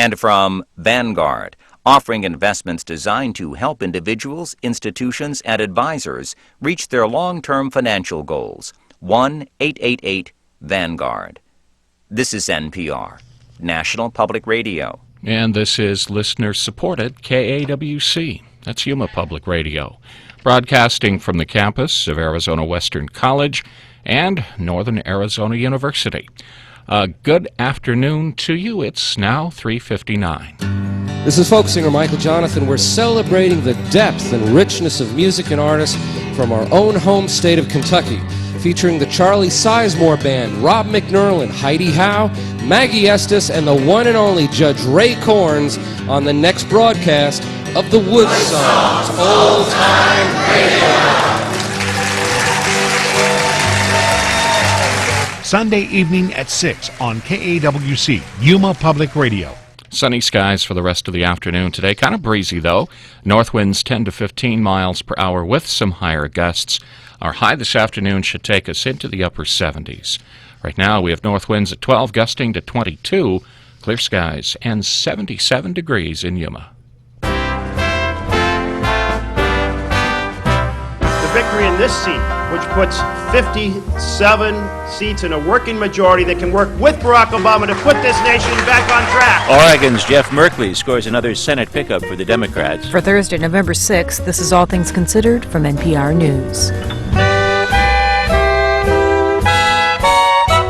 and from Vanguard, offering investments designed to help individuals, institutions, and advisors reach their long-term financial goals. 1-888-VANGUARD. This is NPR, National Public Radio. And this is listener-supported KAWC. That's Yuma Public Radio, broadcasting from the campus of Arizona Western College and Northern Arizona University. Good afternoon to you. It's now 3:59. This is folk singer Michael Jonathan. We're celebrating the depth and richness of music and artists from our own home state of Kentucky, featuring the Charlie Sizemore Band, Rob McNerlin, Heidi Howe, Maggie Estes, and the one and only Judge Ray Corns on the next broadcast of the Wood Songs Old Time Radio. Sunday evening at 6 on KAWC, Yuma Public Radio. Sunny skies for the rest of the afternoon today. Kind of breezy, though. North winds 10 to 15 miles per hour with some higher gusts. Our high this afternoon should take us into the upper 70s. Right now, we have north winds at 12, gusting to 22, clear skies, and 77 degrees in Yuma. The victory in this seat, which puts 57 seats in a working majority that can work with Barack Obama to put this nation back on track. Oregon's Jeff Merkley scores another Senate pickup for the Democrats. For Thursday, November 6th, this is All Things Considered from NPR News.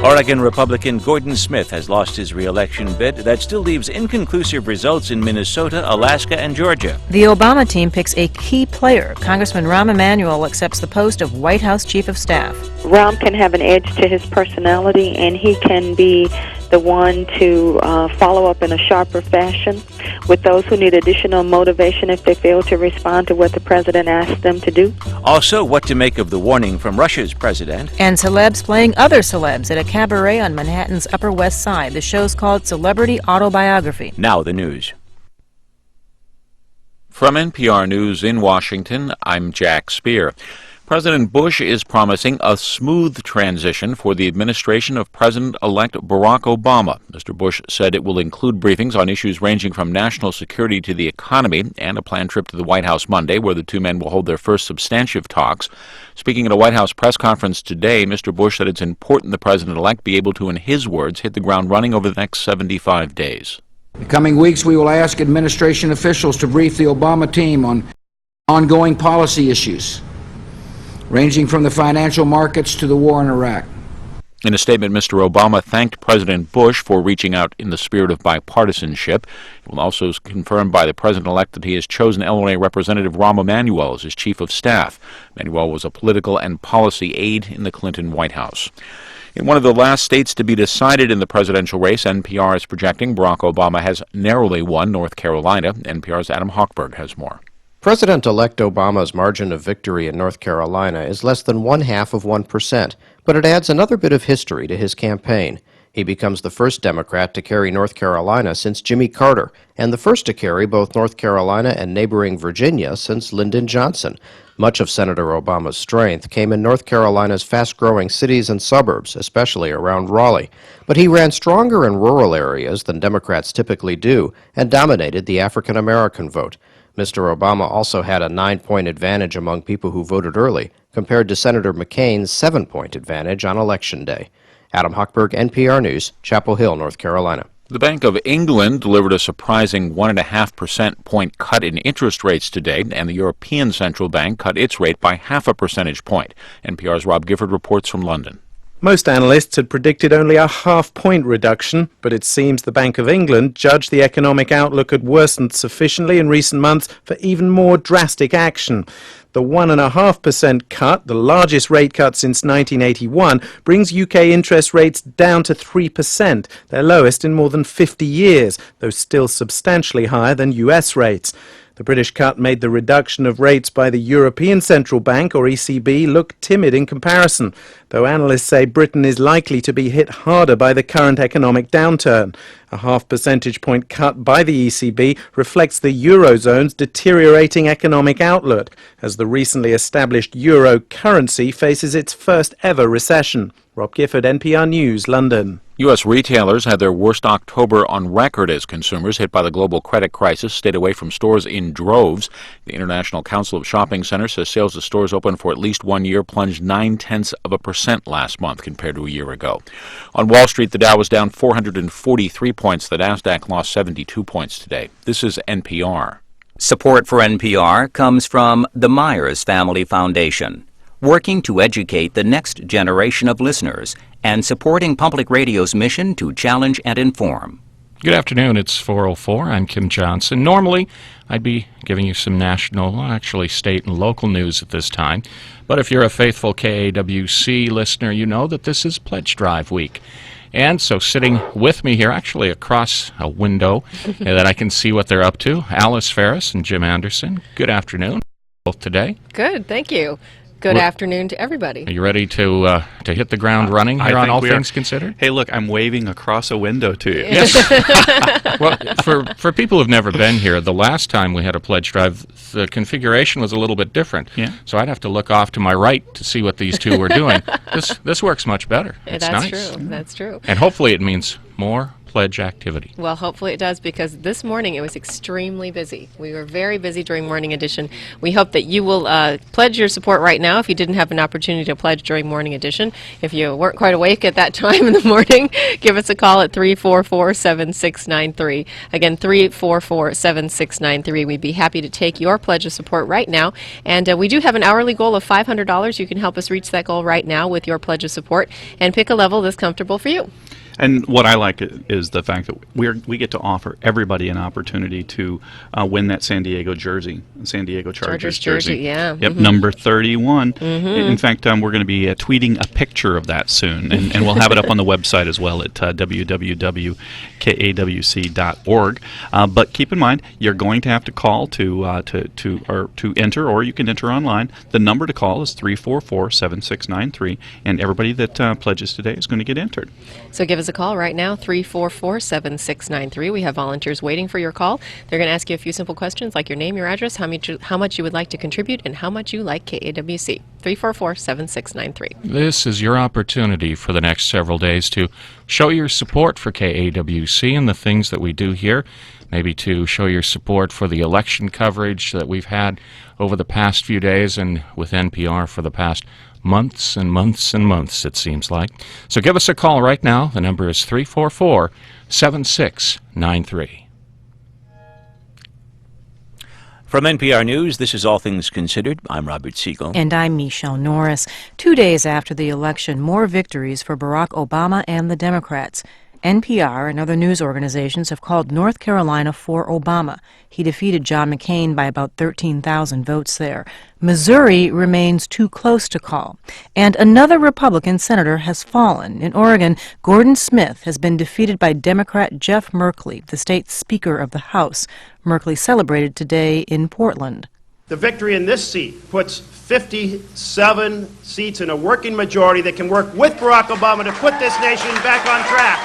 Oregon Republican Gordon Smith has lost his re-election bid. That still leaves inconclusive results in Minnesota, Alaska, and Georgia. The Obama team picks a key player. Congressman Rahm Emanuel accepts the post of White House Chief of Staff. Rahm can have an edge to his personality, and he can be the one to follow up in a sharper fashion with those who need additional motivation if they fail to respond to what the president asked them to do. Also, what to make of the warning from Russia's president. And celebs playing other celebs at a cabaret on Manhattan's Upper West Side. The show's called Celebrity Autobiography. Now the news. From NPR News in Washington, I'm Jack Speer. President Bush is promising a smooth transition for the administration of President-elect Barack Obama. Mr. Bush said it will include briefings on issues ranging from national security to the economy and a planned trip to the White House Monday, where the two men will hold their first substantive talks. Speaking at a White House press conference today, Mr. Bush said it's important the president-elect be able to, in his words, hit the ground running over the next 75 days. In the coming weeks, we will ask administration officials to brief the Obama team on ongoing policy issues, ranging from the financial markets to the war in Iraq. In a statement, Mr. Obama thanked President Bush for reaching out in the spirit of bipartisanship. It will also confirm by the president-elect that he has chosen Illinois Representative Rahm Emanuel as his chief of staff. Emanuel was a political and policy aide in the Clinton White House. In one of the last states to be decided in the presidential race, NPR is projecting Barack Obama has narrowly won North Carolina. NPR's Adam Hochberg has more. President-elect Obama's margin of victory in North Carolina is less than 0.5%, but it adds another bit of history to his campaign. He becomes the first Democrat to carry North Carolina since Jimmy Carter, and the first to carry both North Carolina and neighboring Virginia since Lyndon Johnson. Much of Senator Obama's strength came in North Carolina's fast-growing cities and suburbs, especially around Raleigh. But he ran stronger in rural areas than Democrats typically do, and dominated the African-American vote. Mr. Obama also had a 9-point advantage among people who voted early, compared to Senator McCain's 7-point advantage on Election Day. Adam Hochberg, NPR News, Chapel Hill, North Carolina. The Bank of England delivered a surprising 1.5% point cut in interest rates today, and the European Central Bank cut its rate by 0.5 percentage point. NPR's Rob Gifford reports from London. Most analysts had predicted only a half-point reduction, but it seems the Bank of England judged the economic outlook had worsened sufficiently in recent months for even more drastic action. The 1.5% cut, the largest rate cut since 1981, brings UK interest rates down to 3%, their lowest in more than 50 years, though still substantially higher than US rates. The British cut made the reduction of rates by the European Central Bank, or ECB, look timid in comparison. though analysts say Britain is likely to be hit harder by the current economic downturn. A half percentage point cut by the ECB reflects the Eurozone's deteriorating economic outlook, as the recently established euro currency faces its first ever recession. Rob Gifford, NPR News, London. U.S. retailers had their worst October on record as consumers hit by the global credit crisis stayed away from stores in droves. The International Council of Shopping Centers says sales of stores open for at least 1 year plunged 0.9% last month compared to a year ago. On Wall Street, the Dow was down 443 points. The Nasdaq lost 72 points today. This is NPR. Support for NPR comes from the Myers Family Foundation, working to educate the next generation of listeners and supporting public radio's mission to challenge and inform. Good afternoon. It's 4:04. I'm Kim Johnson. Normally, I'd be giving you some national, actually state and local news at this time. But if you're a faithful KAWC listener, you know that this is Pledge Drive week. And so sitting with me here, actually across a window that I can see what they're up to, Alice Ferris and Jim Anderson. Good afternoon, both today. Good, thank you. Good afternoon to everybody. Are you ready to hit the ground running here on All Things Considered? Hey, look, I'm waving across a window to you. Yes. Well, for people who've never been here, the last time we had a pledge drive, the configuration was a little bit different. Yeah. So I'd have to look off to my right to see what these two were doing. This works much better. It's That's nice. true. That's true. And hopefully it means more pledge activity. Well, hopefully it does, because this morning it was extremely busy. We were very busy during Morning Edition. We hope that you will pledge your support right now if you didn't have an opportunity to pledge during Morning Edition. If you weren't quite awake at that time in the morning, give us a call at 344-7693. Again, 344-7693. We'd be happy to take your pledge of support right now. And we do have an hourly goal of $500. You can help us reach that goal right now with your pledge of support and pick a level that's comfortable for you. And what I like is the fact that we get to offer everybody an opportunity to win that San Diego jersey, San Diego Chargers jersey. Yeah. Yep, number 31. In fact, we're going to be tweeting a picture of that soon, and we'll have it up on the website as well at www.kawc.org. But keep in mind, you're going to have to call to enter, or you can enter online. The number to call is 344-7693, and everybody that pledges today is going to get entered. So give us a call right now, 344-7693. We have volunteers waiting for your call. They're going to ask you a few simple questions like your name, your address, how much you would like to contribute, and how much you like KAWC. 344-7693. This is your opportunity for the next several days to show your support for KAWC and the things that we do here. Maybe to show your support for the election coverage that we've had over the past few days and with NPR for the past months and months and months, it seems like. So give us a call right now. The number is 344-7693. From NPR News, this is All Things Considered. I'm Robert Siegel. And I'm Michelle Norris. 2 days after the election, more victories for Barack Obama and the Democrats. NPR and other news organizations have called North Carolina for Obama. He defeated John McCain by about 13,000 votes there. Missouri remains too close to call. And another Republican senator has fallen. In Oregon, Gordon Smith has been defeated by Democrat Jeff Merkley, the state's Speaker of the House. Merkley celebrated today in Portland. The victory in this seat puts 57 seats in a working majority that can work with Barack Obama to put this nation back on track.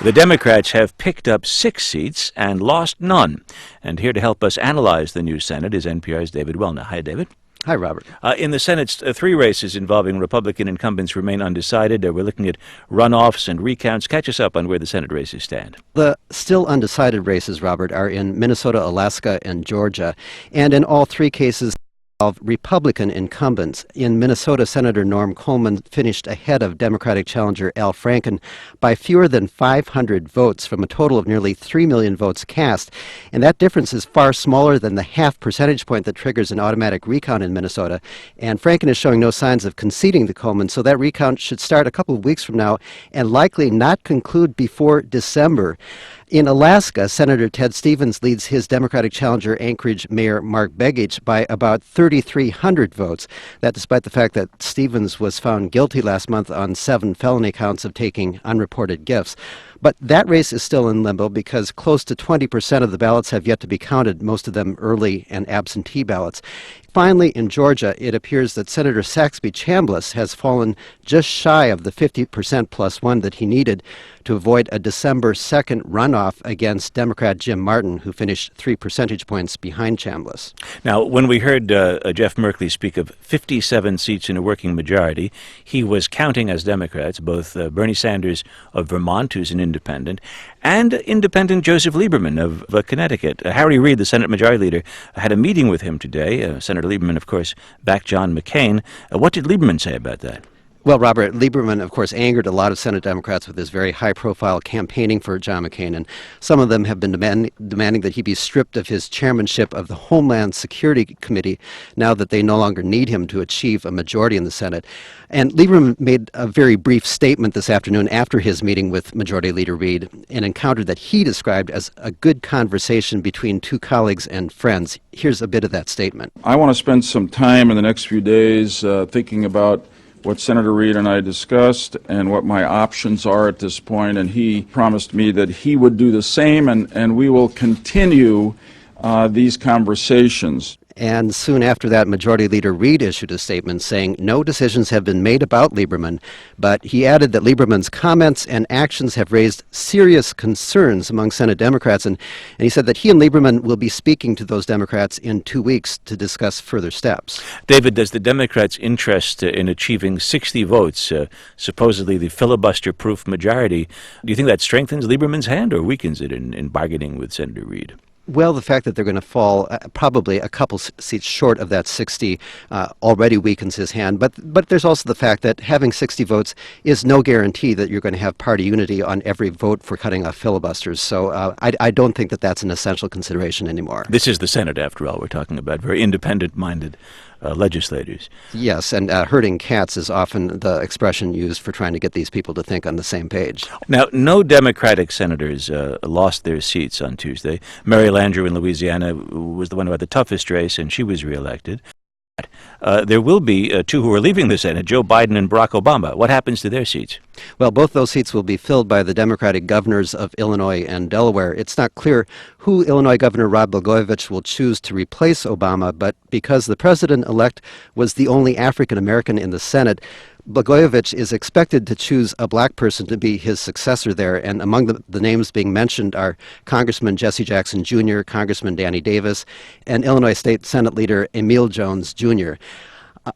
The Democrats have picked up 6 seats and lost none. And here to help us analyze the new Senate is NPR's David Wellner. Hi, David. Hi, Robert. In the Senate's 3 races involving Republican incumbents remain undecided. We're looking at runoffs and recounts. Catch us up on where the Senate races stand. The still undecided races, Robert, are in Minnesota, Alaska, and Georgia. And in all 3 cases, of Republican incumbents. In Minnesota, Senator Norm Coleman finished ahead of Democratic challenger Al Franken by fewer than 500 votes from a total of nearly 3 million votes cast. And that difference is far smaller than the half percentage point that triggers an automatic recount in Minnesota. And Franken is showing no signs of conceding to Coleman, so that recount should start a couple of weeks from now and likely not conclude before December. In Alaska, Senator Ted Stevens leads his Democratic challenger Anchorage Mayor Mark Begich by about 3,300 votes. That despite the fact that Stevens was found guilty last month on 7 felony counts of taking unreported gifts. But that race is still in limbo because close to 20% of the ballots have yet to be counted, most of them early and absentee ballots. Finally, in Georgia, it appears that Senator Saxby Chambliss has fallen just shy of the 50% plus one that he needed to avoid a December 2nd runoff against Democrat Jim Martin, who finished 3 percentage points behind Chambliss. Now, when we heard Jeff Merkley speak of 57 seats in a working majority, he was counting as Democrats both Bernie Sanders of Vermont, who's an independent, and independent Joseph Lieberman of Connecticut. Harry Reid, the Senate Majority Leader, had a meeting with him today. Senator Lieberman, of course, backed John McCain. What did Lieberman say about that? Well, Robert, Lieberman, of course, angered a lot of Senate Democrats with his very high-profile campaigning for John McCain, and some of them have been demanding that he be stripped of his chairmanship of the Homeland Security Committee now that they no longer need him to achieve a majority in the Senate. And Lieberman made a very brief statement this afternoon after his meeting with Majority Leader Reid, an encounter that he described as a good conversation between two colleagues and friends. Here's a bit of that statement. I want to spend some time in the next few days thinking about what Senator Reid and I discussed and what my options are at this point, and he promised me that he would do the same, and we will continue these conversations. And soon after that, Majority Leader Reid issued a statement saying no decisions have been made about Lieberman, but he added that Lieberman's comments and actions have raised serious concerns among Senate Democrats, and he said that he and Lieberman will be speaking to those Democrats in 2 weeks to discuss further steps. David, does the Democrats' interest in achieving 60 votes, supposedly the filibuster-proof majority, do you think that strengthens Lieberman's hand or weakens it in bargaining with Senator Reid? Well, the fact that they're going to fall probably a couple seats short of that 60 already weakens his hand. But there's also the fact that having 60 votes is no guarantee that you're going to have party unity on every vote for cutting off filibusters. So I don't think that that's an essential consideration anymore. This is the Senate, after all. We're talking about very independent-minded legislators. Yes, and herding cats is often the expression used for trying to get these people to think on the same page. Now, no Democratic senators lost their seats on Tuesday. Mary Landrieu in Louisiana was the one who had the toughest race, and she was reelected. There will be two who are leaving the Senate, Joe Biden and Barack Obama. What happens to their seats? Well, both those seats will be filled by the Democratic governors of Illinois and Delaware. It's not clear who Illinois Governor Rod Blagojevich will choose to replace Obama, but because the president-elect was the only African-American in the Senate, Blagojevich is expected to choose a black person to be his successor there, and among the names being mentioned are Congressman Jesse Jackson Jr., Congressman Danny Davis, and Illinois State Senate Leader Emil Jones Jr.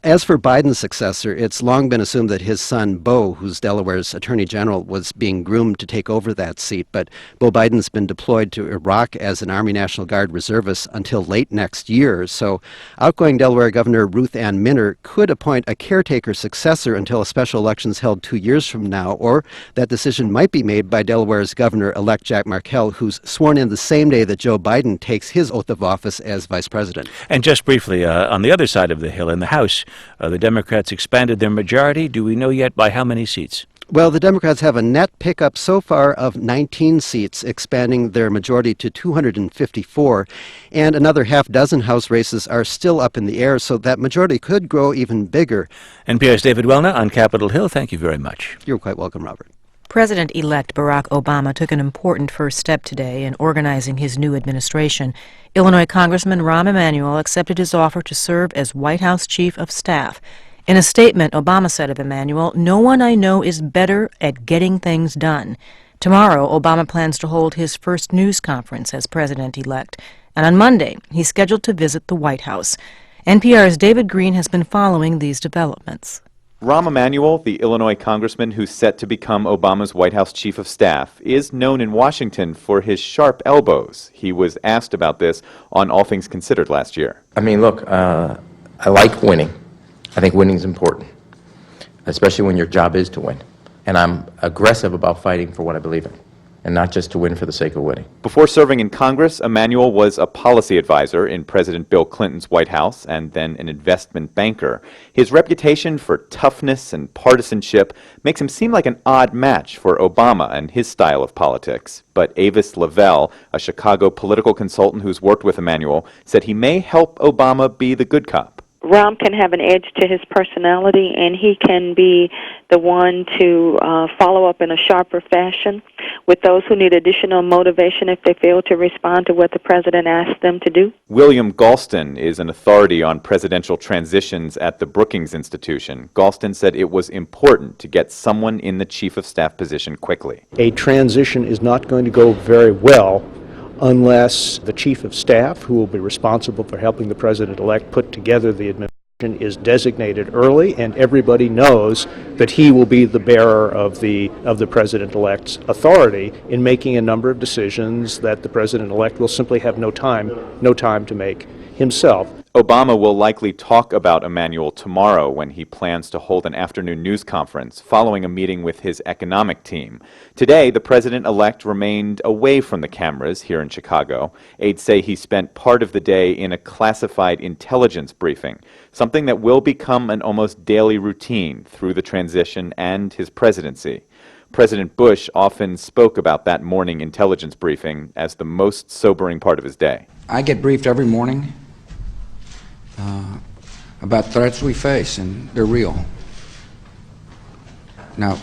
As for Biden's successor, it's long been assumed that his son, Beau, who's Delaware's Attorney General, was being groomed to take over that seat. But Beau Biden's been deployed to Iraq as an Army National Guard reservist until late next year. So outgoing Delaware Governor Ruth Ann Minner could appoint a caretaker successor until a special election is held 2 years from now, or that decision might be made by Delaware's Governor-elect Jack Markell, who's sworn in the same day that Joe Biden takes his oath of office as Vice President. And just briefly, on the other side of the hill, in the House, the Democrats expanded their majority. Do we know yet by how many seats? Well, the Democrats have a net pickup so far of 19 seats, expanding their majority to 254, and another half dozen House races are still up in the air, so that majority could grow even bigger. NPR's David Wellner on Capitol Hill. Thank you very much. You're quite welcome, Robert. President-elect Barack Obama took an important first step today in organizing his new administration. Illinois Congressman Rahm Emanuel accepted his offer to serve as White House Chief of Staff. In a statement, Obama said of Emanuel, "No one I know is better at getting things done." Tomorrow, Obama plans to hold his first news conference as president-elect. And on Monday, he's scheduled to visit the White House. NPR's David Green has been following these developments. Rahm Emanuel, the Illinois congressman who's set to become Obama's White House chief of staff, is known in Washington for his sharp elbows. He was asked about this on All Things Considered last year. I mean, look, I like winning. I think winning is important, especially when your job is to win. And I'm aggressive about fighting for what I believe in, and not just to win for the sake of winning. Before serving in Congress, Emanuel was a policy advisor in President Bill Clinton's White House and then an investment banker. His reputation for toughness and partisanship makes him seem like an odd match for Obama and his style of politics. But Avis Lavelle, a Chicago political consultant who's worked with Emanuel, said he may help Obama be the good cop. Rahm can have an edge to his personality, and he can be the one to follow up in a sharper fashion with those who need additional motivation if they fail to respond to what the president asked them to do. William Galston is an authority on presidential transitions at the Brookings Institution. Galston said it was important to get someone in the chief of staff position quickly. A transition is not going to go very well unless the chief of staff, who will be responsible for helping the president-elect put together the administration, is designated early, and everybody knows that he will be the bearer of the president-elect's authority in making a number of decisions that the president-elect will simply have no time to make himself. Obama will likely talk about Emanuel tomorrow when he plans to hold an afternoon news conference following a meeting with his economic team. Today, the president-elect remained away from the cameras here in Chicago. Aides say he spent part of the day in a classified intelligence briefing, something that will become an almost daily routine through the transition and his presidency. President Bush often spoke about that morning intelligence briefing as the most sobering part of his day. I get briefed every morning about threats we face, and they're real. Now,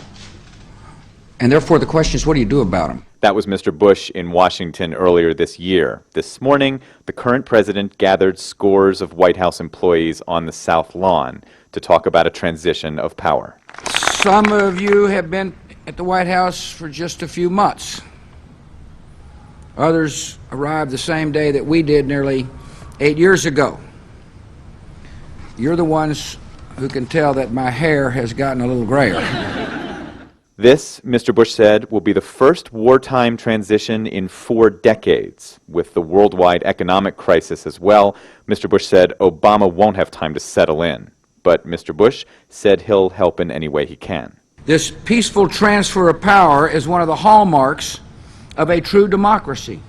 and therefore the question is, what do you do about them? That was Mr. Bush in Washington earlier this year. This morning, the current president gathered scores of White House employees on the South Lawn to talk about a transition of power. Some of you have been at the White House for just a few months. Others arrived the same day that we did nearly 8 years ago. You're the ones who can tell that my hair has gotten a little grayer. This, Mr. Bush said, will be the first wartime transition in 4 decades. With the worldwide economic crisis as well, Mr. Bush said Obama won't have time to settle in. But Mr. Bush said he'll help in any way he can. This peaceful transfer of power is one of the hallmarks of a true democracy.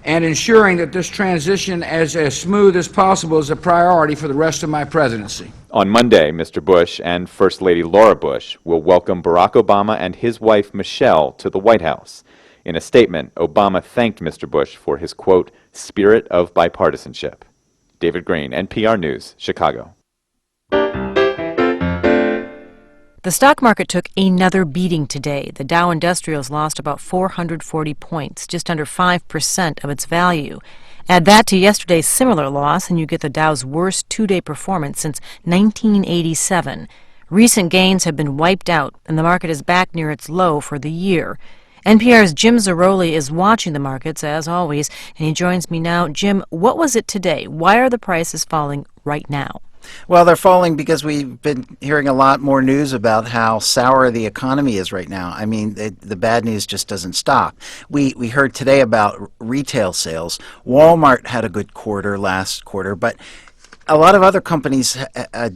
And ensuring that this transition is as smooth as possible is a priority for the rest of my presidency. On Monday, Mr. Bush and First Lady Laura Bush will welcome Barack Obama and his wife Michelle to the White House. In a statement, Obama thanked Mr. Bush for his, quote, spirit of bipartisanship. David Green, NPR News, Chicago. The stock market took another beating today. The Dow Industrials lost about 440 points, just under 5% of its value. Add that to yesterday's similar loss, and you get the Dow's worst two-day performance since 1987. Recent gains have been wiped out, and the market is back near its low for the year. NPR's Jim Zarroli is watching the markets, as always, and he joins me now. Jim, what was it today? Why are the prices falling right now? Well, they're falling because we've been hearing a lot more news about how sour the economy is right now. I mean, the bad news just doesn't stop. We heard today about retail sales. Walmart had a good quarter last quarter, but a lot of other companies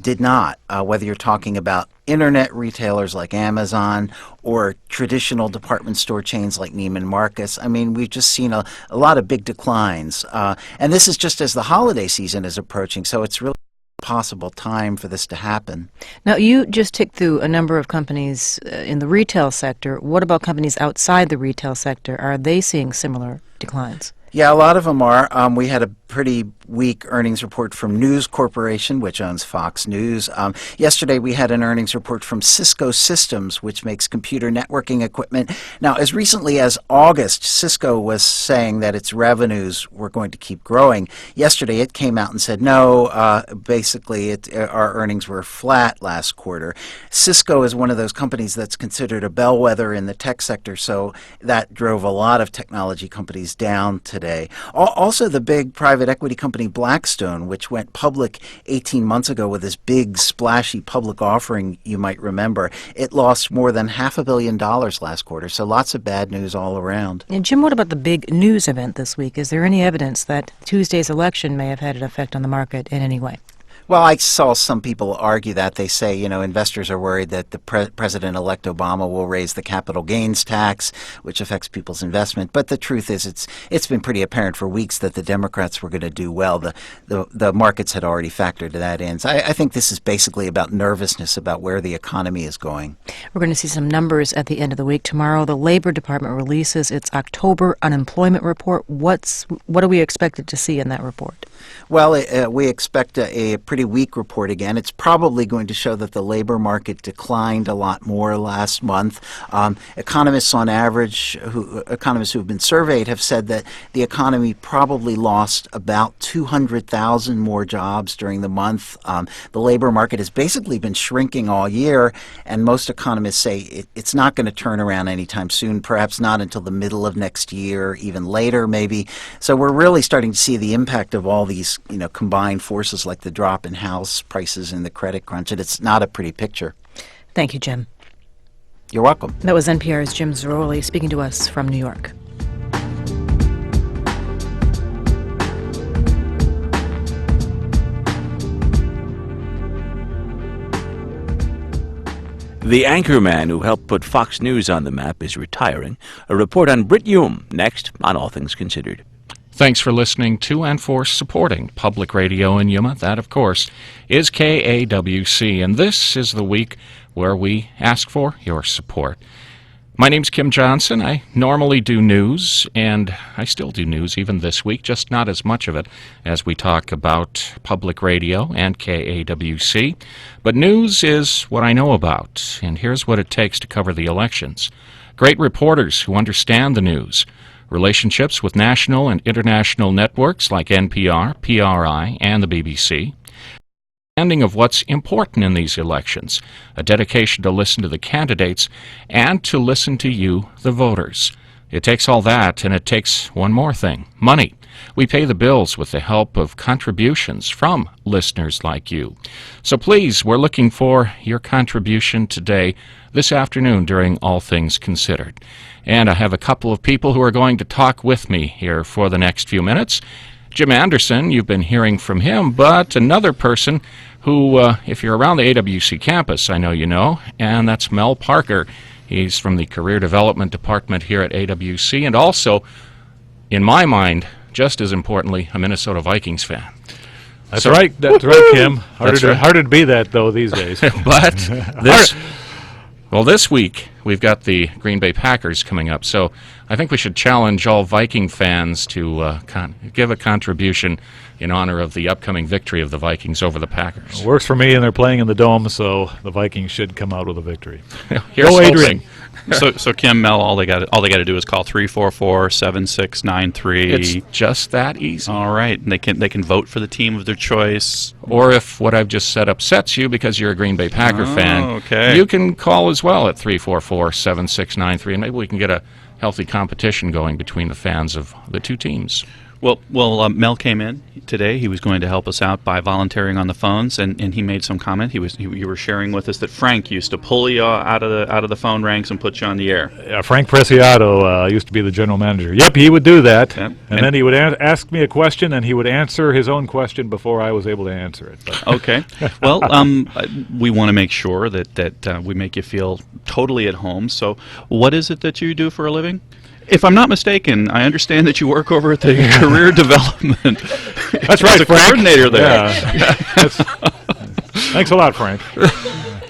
did not, whether you're talking about internet retailers like Amazon or traditional department store chains like Neiman Marcus. I mean, we've just seen a lot of big declines. And this is just as the holiday season is approaching, so it's really possible time for this to happen. Now, you just ticked through a number of companies in the retail sector. What about companies outside the retail sector? Are they seeing similar declines? Yeah, a lot of them are. We had a pretty weak earnings report from News Corporation, which owns Fox News. Yesterday, we had an earnings report from Cisco Systems, which makes computer networking equipment. Now, as recently as August, Cisco was saying that its revenues were going to keep growing. Yesterday, it came out and said, no, basically, our earnings were flat last quarter. Cisco is one of those companies that's considered a bellwether in the tech sector, so that drove a lot of technology companies down today. Also, the big private equity company Blackstone, which went public 18 months ago with this big, splashy public offering, you might remember, it lost more than $500 million last quarter, so lots of bad news all around. And Jim, what about the big news event this week? Is there any evidence that Tuesday's election may have had an effect on the market in any way? Well, I saw some people argue that. They say, you know, investors are worried that the President-elect Obama will raise the capital gains tax, which affects people's investment. But the truth is, it's been pretty apparent for weeks that the Democrats were going to do well. The markets had already factored that in. So I think this is basically about nervousness about where the economy is going. We're going to see some numbers at the end of the week. Tomorrow, the Labor Department releases its October unemployment report. What are we expected to see in that report? Well, we expect a pretty weak report again. It's probably going to show that the labor market declined a lot more last month. Economists on average, economists who have been surveyed have said that the economy probably lost about 200,000 more jobs during the month. The labor market has basically been shrinking all year, and most economists say it's not going to turn around anytime soon, perhaps not until the middle of next year, even later maybe. So we're really starting to see the impact of all these, you know, combined forces like the drop in house prices and the credit crunch, and it's not a pretty picture. Thank you, Jim. You're welcome. That was NPR's Jim Zarroli speaking to us from New York. The anchorman who helped put Fox News on the map is retiring. A report on Britt Hume next on All Things Considered. Thanks for listening to and for supporting public radio in Yuma. That, of course, is KAWC, and this is the week where we ask for your support. My name's Kim Johnson. I normally do news, and I still do news even this week, just not as much of it as we talk about public radio and KAWC. But news is what I know about, and here's what it takes to cover the elections. Great reporters who understand the news, relationships with national and international networks like NPR, PRI, and the BBC, understanding of what's important in these elections, a dedication to listen to the candidates and to listen to you, the voters. It takes all that, and it takes one more thing, money. We pay the bills with the help of contributions from listeners like you. So please, we're looking for your contribution today, this afternoon during All Things Considered. And I have a couple of people who are going to talk with me here for the next few minutes. Jim Anderson, you've been hearing from him, but another person who, if you're around the AWC campus, I know you know, and that's Mel Parker. He's from the Career Development Department here at AWC, and also, in my mind, just as importantly, a Minnesota Vikings fan. That's right, Kim. Harder to be that, though, these days. But this week, we've got the Green Bay Packers coming up, so I think we should challenge all Viking fans to give a contribution in honor of the upcoming victory of the Vikings over the Packers. Works for me, and they're playing in the Dome, so the Vikings should come out with a victory. Here's Go, Adrian. So Kim, Mel, all they got to do is call 344-7693. It's just that easy. All right, and they can vote for the team of their choice. Or if what I've just said upsets you because you're a Green Bay Packer fan, okay, you can call as well at 344-7693, and maybe we can get a healthy competition going between the fans of the two teams. Well, Mel came in today. He was going to help us out by volunteering on the phones, and he made some comment. You were sharing with us that Frank used to pull you out of the phone ranks and put you on the air. Yeah, Frank Preciado used to be the general manager. Yep, he would do that, and then he would ask me a question, and he would answer his own question before I was able to answer it. But. Okay. Well, we want to make sure that we make you feel totally at home. So, what is it that you do for a living? If I'm not mistaken, I understand that you work over at the Career Development. That's right, as a Frank. coordinator there. Yeah. Thanks a lot, Frank.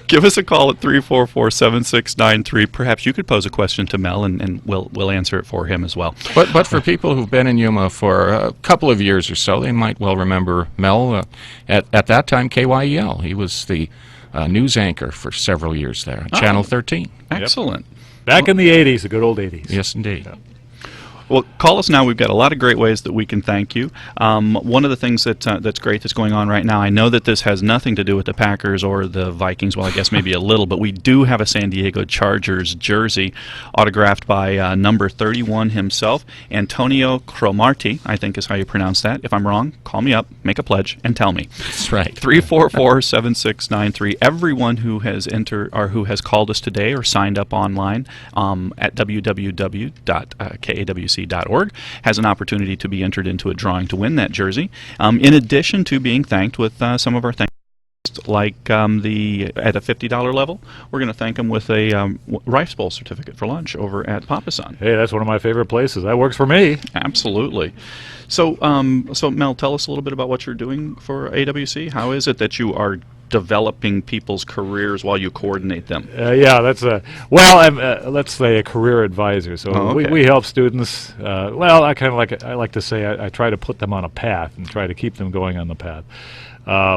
Give us a call at 344-7693. Perhaps you could pose a question to Mel, and we'll answer it for him as well. But for people who've been in Yuma for a couple of years or so, they might well remember Mel. At that time, KYEL. He was the news anchor for several years there, Channel 13. Excellent. Back in the 80s, the good old 80s. Yes, indeed. Yeah. Well, call us now. We've got a lot of great ways that we can thank you. One of the things that's great that's going on right now, I know that this has nothing to do with the Packers or the Vikings, well, I guess maybe a little, but we do have a San Diego Chargers jersey autographed by number 31 himself, Antonio Cromartie, I think is how you pronounce that. If I'm wrong, call me up, make a pledge, and tell me. That's right. 344-7693. Everyone who has entered or who has called us today or signed up online at www.kawc.com KAWC.org has an opportunity to be entered into a drawing to win that jersey, in addition to being thanked with some of our thanks. Like at a $50 level, we're going to thank them with a Rice Bowl certificate for lunch over at Papasan. Hey, that's one of my favorite places. That works for me. Absolutely. So, so Mel, tell us a little bit about what you're doing for AWC. How is it that you are developing people's careers while you coordinate them? Yeah, that's I'm let's say a career advisor. So we help students. Well, I like to say I try to put them on a path and try to keep them going on the path.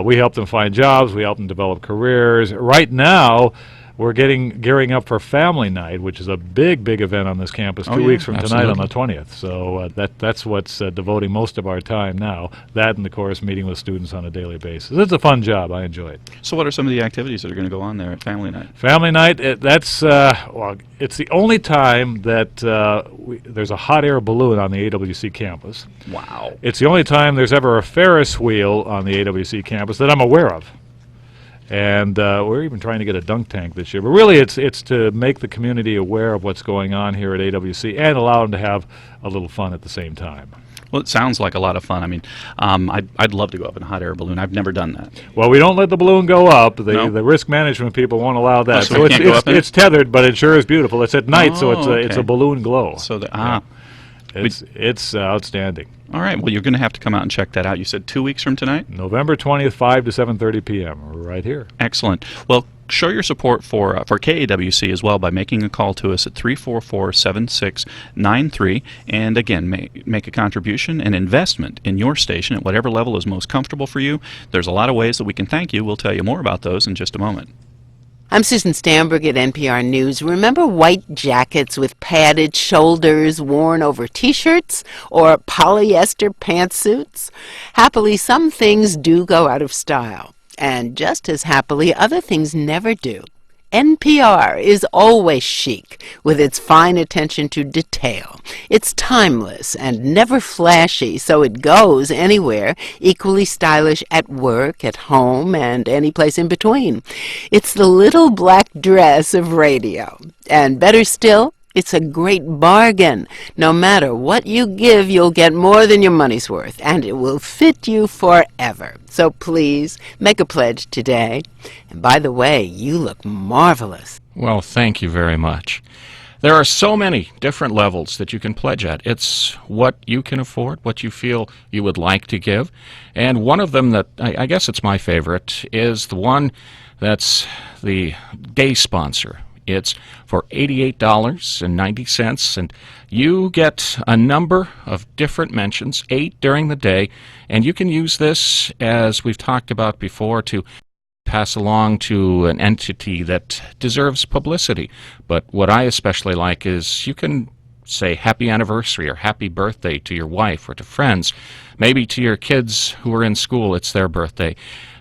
We help them find jobs. We help them develop careers. Right now, we're gearing up for Family Night, which is a big event on this campus. 2 weeks from tonight on the 20th. So that's what's devoting most of our time now. That and, of course, meeting with students on a daily basis. It's a fun job. I enjoy it. So what are some of the activities that are going to go on there at Family Night? Family Night, it's the only time that there's a hot air balloon on the AWC campus. Wow. It's the only time there's ever a Ferris wheel on the AWC campus that I'm aware of. And we're even trying to get a dunk tank this year. But really, it's to make the community aware of what's going on here at AWC and allow them to have a little fun at the same time. Well, it sounds like a lot of fun. I mean, I'd love to go up in a hot air balloon. I've never done that. Well, we don't let the balloon go up. The risk management people won't allow that. So it's tethered, but it sure is beautiful. It's at night, so it's a balloon glow. So it's outstanding. All right. Well, you're going to have to come out and check that out. You said 2 weeks from tonight? November 20th, 5 to 7:30 p.m. right here. Excellent. Well, show your support for KAWC as well by making a call to us at 344-7693. And again, make a contribution, an investment in your station at whatever level is most comfortable for you. There's a lot of ways that we can thank you. We'll tell you more about those in just a moment. I'm Susan Stamberg at NPR News. Remember white jackets with padded shoulders worn over T-shirts or polyester pantsuits? Happily, some things do go out of style. And just as happily, other things never do. NPR is always chic with its fine attention to detail. It's timeless and never flashy, so it goes anywhere, equally stylish at work, at home, and any place in between. It's the little black dress of radio. And better still, it's a great bargain. No matter what you give, you'll get more than your money's worth, and it will fit you forever. So please, make a pledge today. And by the way, you look marvelous. Well, thank you very much. There are so many different levels that you can pledge at. It's what you can afford, what you feel you would like to give. And one of them that I guess it's my favorite is the one that's the day sponsor. It's for $88.90, and you get a number of different mentions, 8 during the day, and you can use this, as we've talked about before, to pass along to an entity that deserves publicity. But what I especially like is you can say happy anniversary or happy birthday to your wife or to friends, maybe to your kids who are in school, it's their birthday.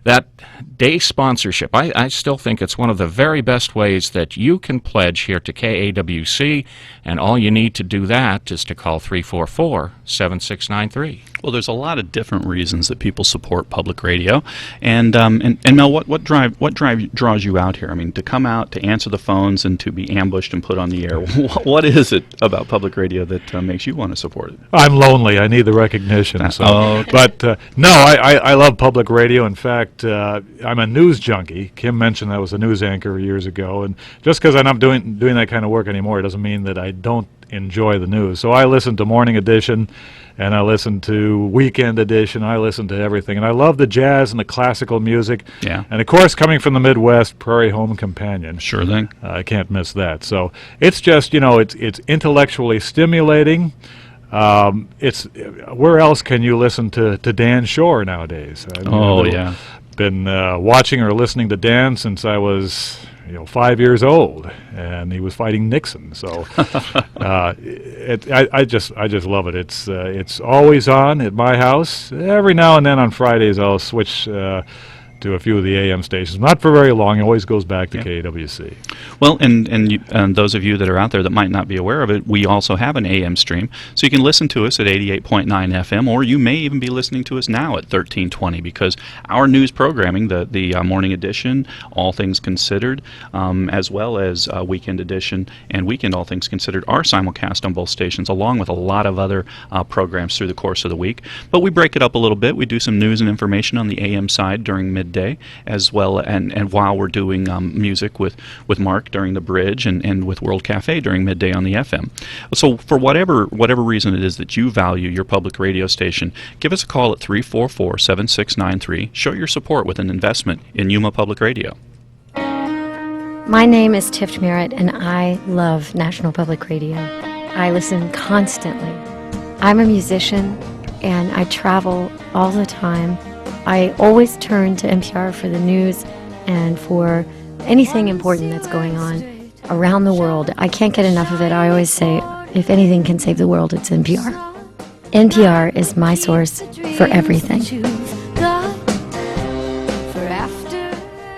That day sponsorship, I still think it's one of the very best ways that you can pledge here to KAWC, and all you need to do that is to call 344-7693. Well, there's a lot of different reasons that people support public radio, and Mel, what draws you out here? I mean, to come out, to answer the phones, and to be ambushed and put on the air. What is it about public radio that makes you want to support it? I'm lonely. I need the recognition. But no, I love public radio. In fact, I'm a news junkie. Kim mentioned I was a news anchor years ago, and just because I'm not doing that kind of work anymore, it doesn't mean that I don't enjoy the news. So I listen to Morning Edition, and I listen to Weekend Edition. I listen to everything, and I love the jazz and the classical music. Yeah. And of course, coming from the Midwest, Prairie Home Companion. Sure thing. I can't miss that. So it's just, it's intellectually stimulating. Where else can you listen to Dan Shore nowadays? Yeah. Been watching or listening to Dan since I was 5 years old, and he was fighting Nixon. So I just love it. It's always on at my house. Every now and then on Fridays I'll switch to a few of the AM stations. Not for very long. It always goes back to KAWC. Well, and those of you that are out there that might not be aware of it, we also have an AM stream, so you can listen to us at 88.9 FM, or you may even be listening to us now at 1320, because our news programming, the morning edition, All Things Considered, as well as Weekend Edition and Weekend All Things Considered, are simulcast on both stations, along with a lot of other programs through the course of the week. But we break it up a little bit. We do some news and information on the AM side during midday, as well, and while we're doing music with Mark during the bridge, and with World Cafe during midday on the FM. So for whatever reason it is that you value your public radio station, give us a call at 344-7693. Show your support with an investment in Yuma Public Radio. My name is Tiff Merritt, and I love National Public Radio. I listen constantly. I'm a musician, and I travel all the time. I always turn to NPR for the news and for anything important that's going on around the world. I can't get enough of it. I always say, if anything can save the world, it's NPR. NPR is my source for everything.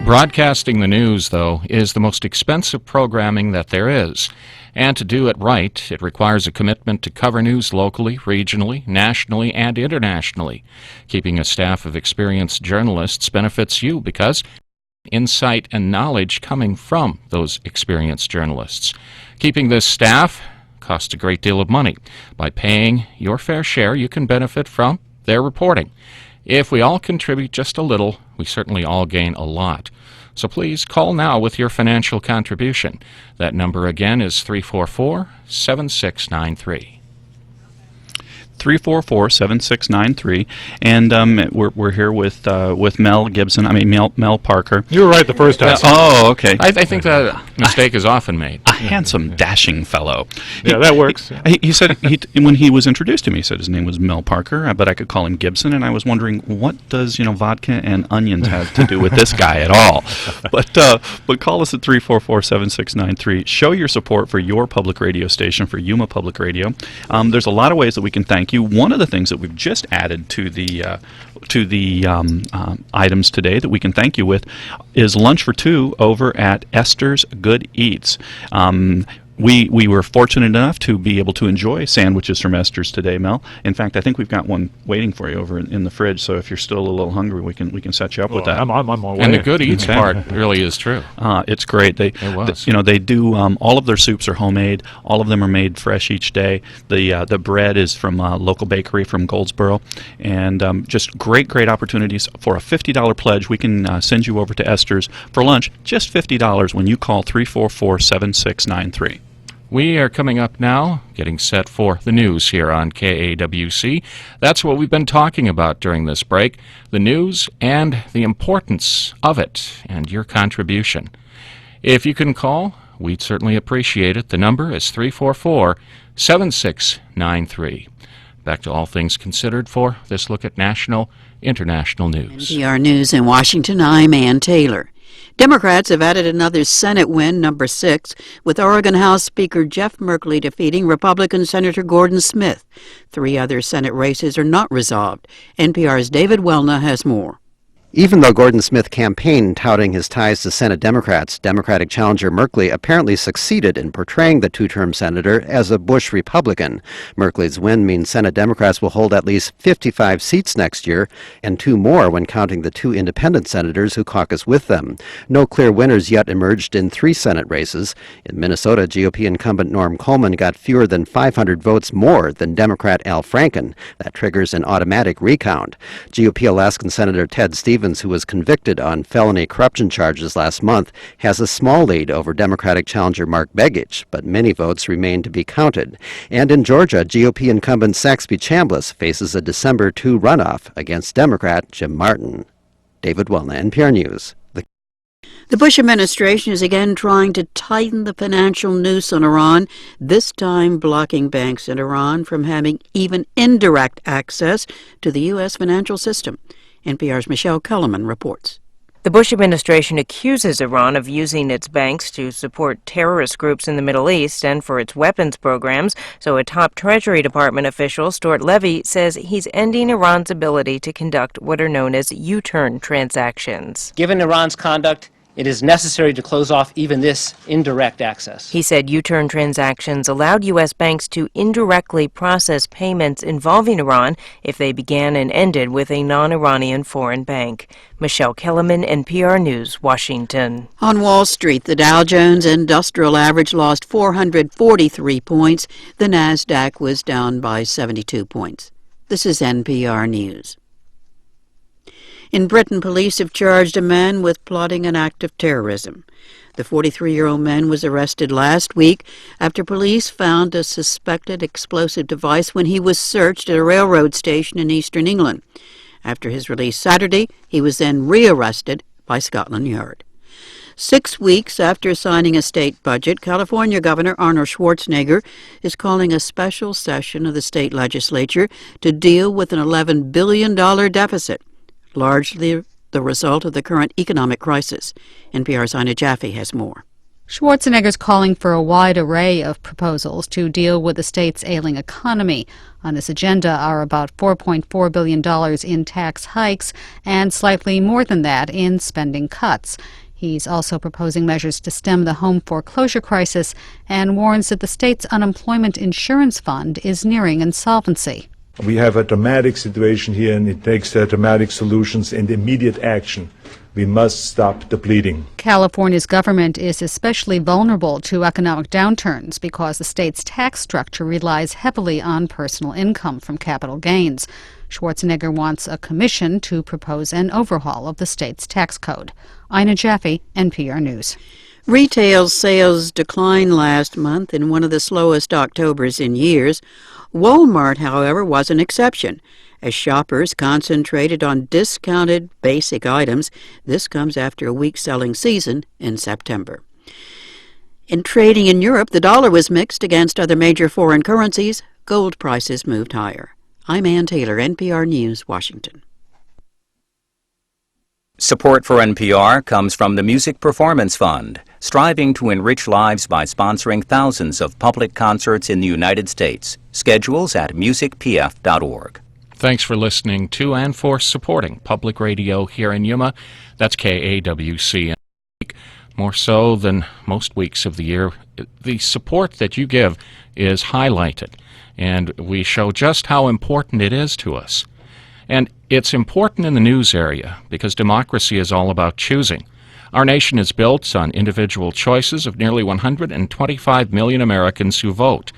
Broadcasting the news, though, is the most expensive programming that there is. And to do it right, it requires a commitment to cover news locally, regionally, nationally, and internationally. Keeping a staff of experienced journalists benefits you because insight and knowledge coming from those experienced journalists. Keeping this staff costs a great deal of money. By paying your fair share, you can benefit from their reporting. If we all contribute just a little, we certainly all gain a lot. So please call now with your financial contribution. That number again is 344-7693. 344-7693, and we're here with Mel Gibson. Mel Parker. You were right the first time. Okay. I think that mistake is often made. A handsome, dashing fellow. Yeah, that works. He said when he was introduced to me, he said his name was Mel Parker, but I could call him Gibson, and I was wondering, what does vodka and onions have to do with this guy at all? But call us at 344-7693. Show your support for your public radio station, for Yuma Public Radio. There's a lot of ways that we can thank you. One of the things that we've just added to the items today that we can thank you with is lunch for two over at Esther's Good Eats. We were fortunate enough to be able to enjoy sandwiches from Esther's today, Mel. In fact, I think we've got one waiting for you over in the fridge. So if you're still a little hungry, we can set you up with that. I'm on my way. And the Good Eats part really is true. It's great. They do all of their soups are homemade. All of them are made fresh each day. The bread is from a local bakery from Goldsboro, and just great opportunities for a $50 pledge. We can send you over to Esther's for lunch. Just $50 when you call 344-7693. We are coming up now, getting set for the news here on KAWC. That's what we've been talking about during this break, the news and the importance of it and your contribution. If you can call, we'd certainly appreciate it. The number is 344-7693. Back to All Things Considered for this look at national, international news. NPR News in Washington, I'm Ann Taylor. Democrats have added another Senate win, number 6, with Oregon House Speaker Jeff Merkley defeating Republican Senator Gordon Smith. 3 other Senate races are not resolved. NPR's David Welna has more. Even though Gordon Smith campaigned touting his ties to Senate Democrats, Democratic challenger Merkley apparently succeeded in portraying the two-term senator as a Bush Republican. Merkley's win means Senate Democrats will hold at least 55 seats next year, and 2 more when counting the 2 independent senators who caucus with them. No clear winners yet emerged in 3 Senate races. In Minnesota, GOP incumbent Norm Coleman got fewer than 500 votes more than Democrat Al Franken. That triggers an automatic recount. GOP Alaskan Senator Ted Stevens, who was convicted on felony corruption charges last month, has a small lead over Democratic challenger Mark Begich, but many votes remain to be counted. And in Georgia, GOP incumbent Saxby Chambliss faces a December 2 runoff against Democrat Jim Martin. David Welna, NPR News. The Bush administration is again trying to tighten the financial noose on Iran, this time blocking banks in Iran from having even indirect access to the U.S. financial system. NPR's Michelle Culliman reports. The Bush administration accuses Iran of using its banks to support terrorist groups in the Middle East and for its weapons programs, so a top Treasury Department official, Stuart Levy, says he's ending Iran's ability to conduct what are known as U-turn transactions. Given Iran's conduct, it is necessary to close off even this indirect access. He said U-turn transactions allowed U.S. banks to indirectly process payments involving Iran if they began and ended with a non-Iranian foreign bank. Michelle Kellerman, NPR News, Washington. On Wall Street, the Dow Jones Industrial Average lost 443 points. The Nasdaq was down by 72 points. This is NPR News. In Britain, police have charged a man with plotting an act of terrorism. The 43-year-old man was arrested last week after police found a suspected explosive device when he was searched at a railroad station in eastern England. After his release Saturday, he was then rearrested by Scotland Yard. 6 weeks after signing a state budget, California Governor Arnold Schwarzenegger is calling a special session of the state legislature to deal with an $11 billion deficit, largely the result of the current economic crisis. NPR's Ina Jaffe has more. Schwarzenegger's calling for a wide array of proposals to deal with the state's ailing economy. On this agenda are about $4.4 billion in tax hikes and slightly more than that in spending cuts. He's also proposing measures to stem the home foreclosure crisis and warns that the state's unemployment insurance fund is nearing insolvency. We have a dramatic situation here, and it takes dramatic solutions and immediate action. We must stop the bleeding. California's government is especially vulnerable to economic downturns because the state's tax structure relies heavily on personal income from capital gains. Schwarzenegger wants a commission to propose an overhaul of the state's tax code. Ina Jaffe, NPR News. Retail sales declined last month in one of the slowest Octobers in years. Walmart, however, was an exception, as shoppers concentrated on discounted basic items. This comes after a weak selling season in September. In trading in Europe, the dollar was mixed against other major foreign currencies. Gold prices moved higher. I'm Ann Taylor, NPR News, Washington. Support for NPR comes from the Music Performance Fund, striving to enrich lives by sponsoring thousands of public concerts in the United States. Schedules at musicpf.org. Thanks for listening to and for supporting public radio here in Yuma. That's KAWC. More so than most weeks of the year, the support that you give is highlighted, and we show just how important it is to us. And it's important in the news area because democracy is all about choosing. Our nation is built on individual choices of nearly 125 million Americans who vote.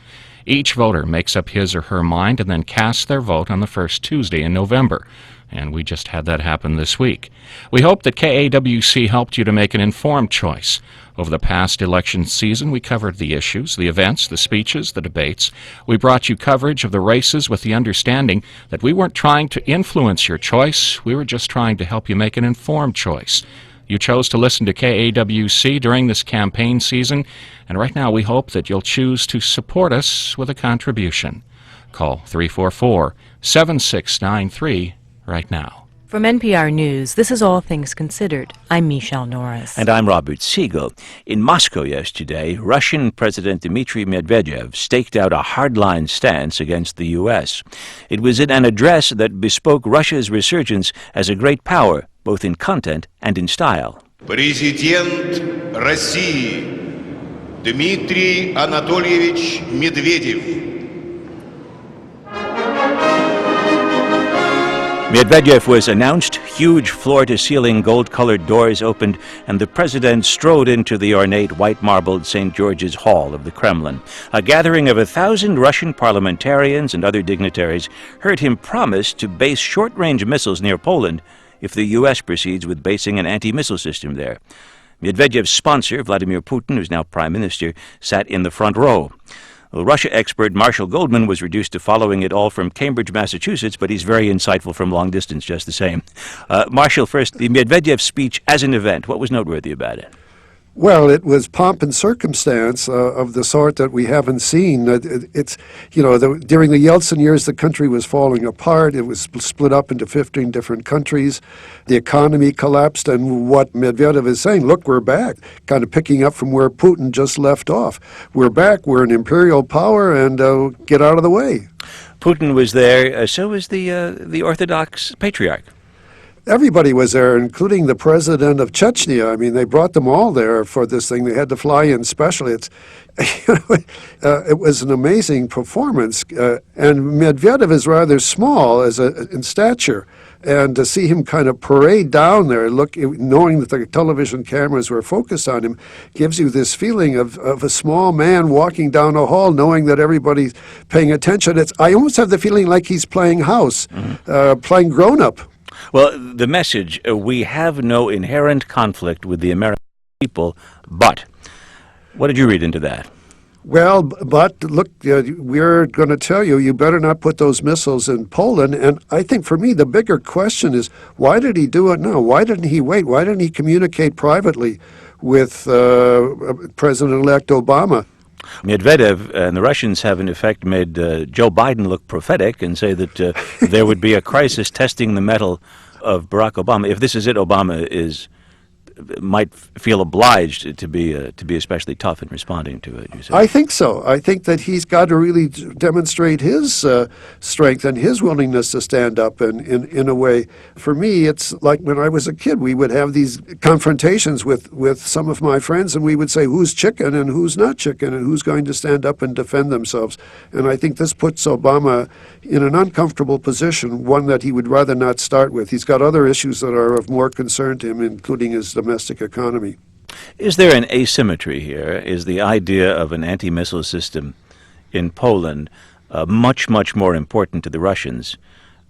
Each voter makes up his or her mind and then casts their vote on the first Tuesday in November. And we just had that happen this week. We hope that KAWC helped you to make an informed choice. Over the past election season, we covered the issues, the events, the speeches, the debates. We brought you coverage of the races with the understanding that we weren't trying to influence your choice. We were just trying to help you make an informed choice. You chose to listen to KAWC during this campaign season, and right now we hope that you'll choose to support us with a contribution. Call 344-7693 right now. From NPR News, this is All Things Considered. I'm Michelle Norris. And I'm Robert Siegel. In Moscow yesterday, Russian President Dmitry Medvedev staked out a hardline stance against the U.S. It was in an address that bespoke Russia's resurgence as a great power, both in content and in style. Президент России Дмитрий Анатольевич Медведев. Medvedev was announced, huge floor-to-ceiling gold-colored doors opened, and the president strode into the ornate white-marbled St. George's Hall of the Kremlin. A gathering of 1,000 Russian parliamentarians and other dignitaries heard him promise to base short-range missiles near Poland if the U.S. proceeds with basing an anti-missile system there. Medvedev's sponsor, Vladimir Putin, who's now prime minister, sat in the front row. Well, Russia expert Marshall Goldman was reduced to following it all from Cambridge, Massachusetts, but he's very insightful from long distance just the same. Marshall, first, the Medvedev speech as an event, what was noteworthy about it? Well, it was pomp and circumstance of the sort that we haven't seen. It's, during the Yeltsin years, the country was falling apart. It was split up into 15 different countries. The economy collapsed, and what Medvedev is saying, look, we're back, kind of picking up from where Putin just left off. We're back, we're an imperial power, and get out of the way. Putin was there, so was the Orthodox Patriarch. Everybody was there, including the president of Chechnya. I mean, they brought them all there for this thing. They had to fly in specially. It was an amazing performance. And Medvedev is rather small in stature. And to see him kind of parade down there, knowing that the television cameras were focused on him, gives you this feeling of a small man walking down a hall, knowing that everybody's paying attention. I almost have the feeling like he's playing house, playing grown-up. Well, the message, we have no inherent conflict with the American people, but what did you read into that? Well, but look, we're going to tell you, you better not put those missiles in Poland. And I think for me, the bigger question is, why did he do it now? Why didn't he wait? Why didn't he communicate privately with President-elect Obama? Medvedev and the Russians have, in effect, made Joe Biden look prophetic and say that there would be a crisis testing the mettle of Barack Obama. If this is it, Obama might feel obliged to be especially tough in responding to it. You say. I think so. I think that he's got to really demonstrate his strength and his willingness to stand up in a way. For me, it's like when I was a kid, we would have these confrontations with some of my friends, and we would say who's chicken and who's not chicken and who's going to stand up and defend themselves. And I think this puts Obama in an uncomfortable position, one that he would rather not start with. He's got other issues that are of more concern to him, including his domestic economy. Is there an asymmetry here? Is the idea of an anti-missile system in Poland much, much more important to the Russians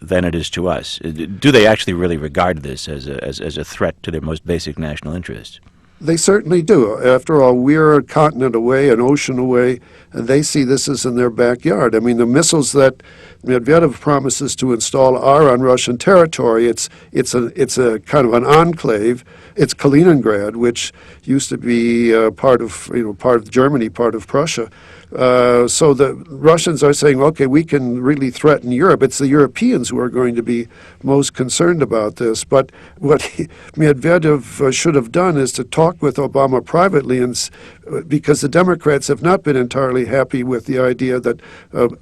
than it is to us? Do they actually really regard this as a threat to their most basic national interests? They certainly do. After all, we're a continent away, an ocean away, and they see this as in their backyard. I mean, the missiles that Medvedev promises to install are on Russian territory. It's a kind of an enclave. It's Kaliningrad, which used to be part of Germany, part of Prussia. So the Russians are saying, okay, we can really threaten Europe. It's the Europeans who are going to be most concerned about this. But what Medvedev should have done is to talk with Obama privately, because the Democrats have not been entirely happy with the idea that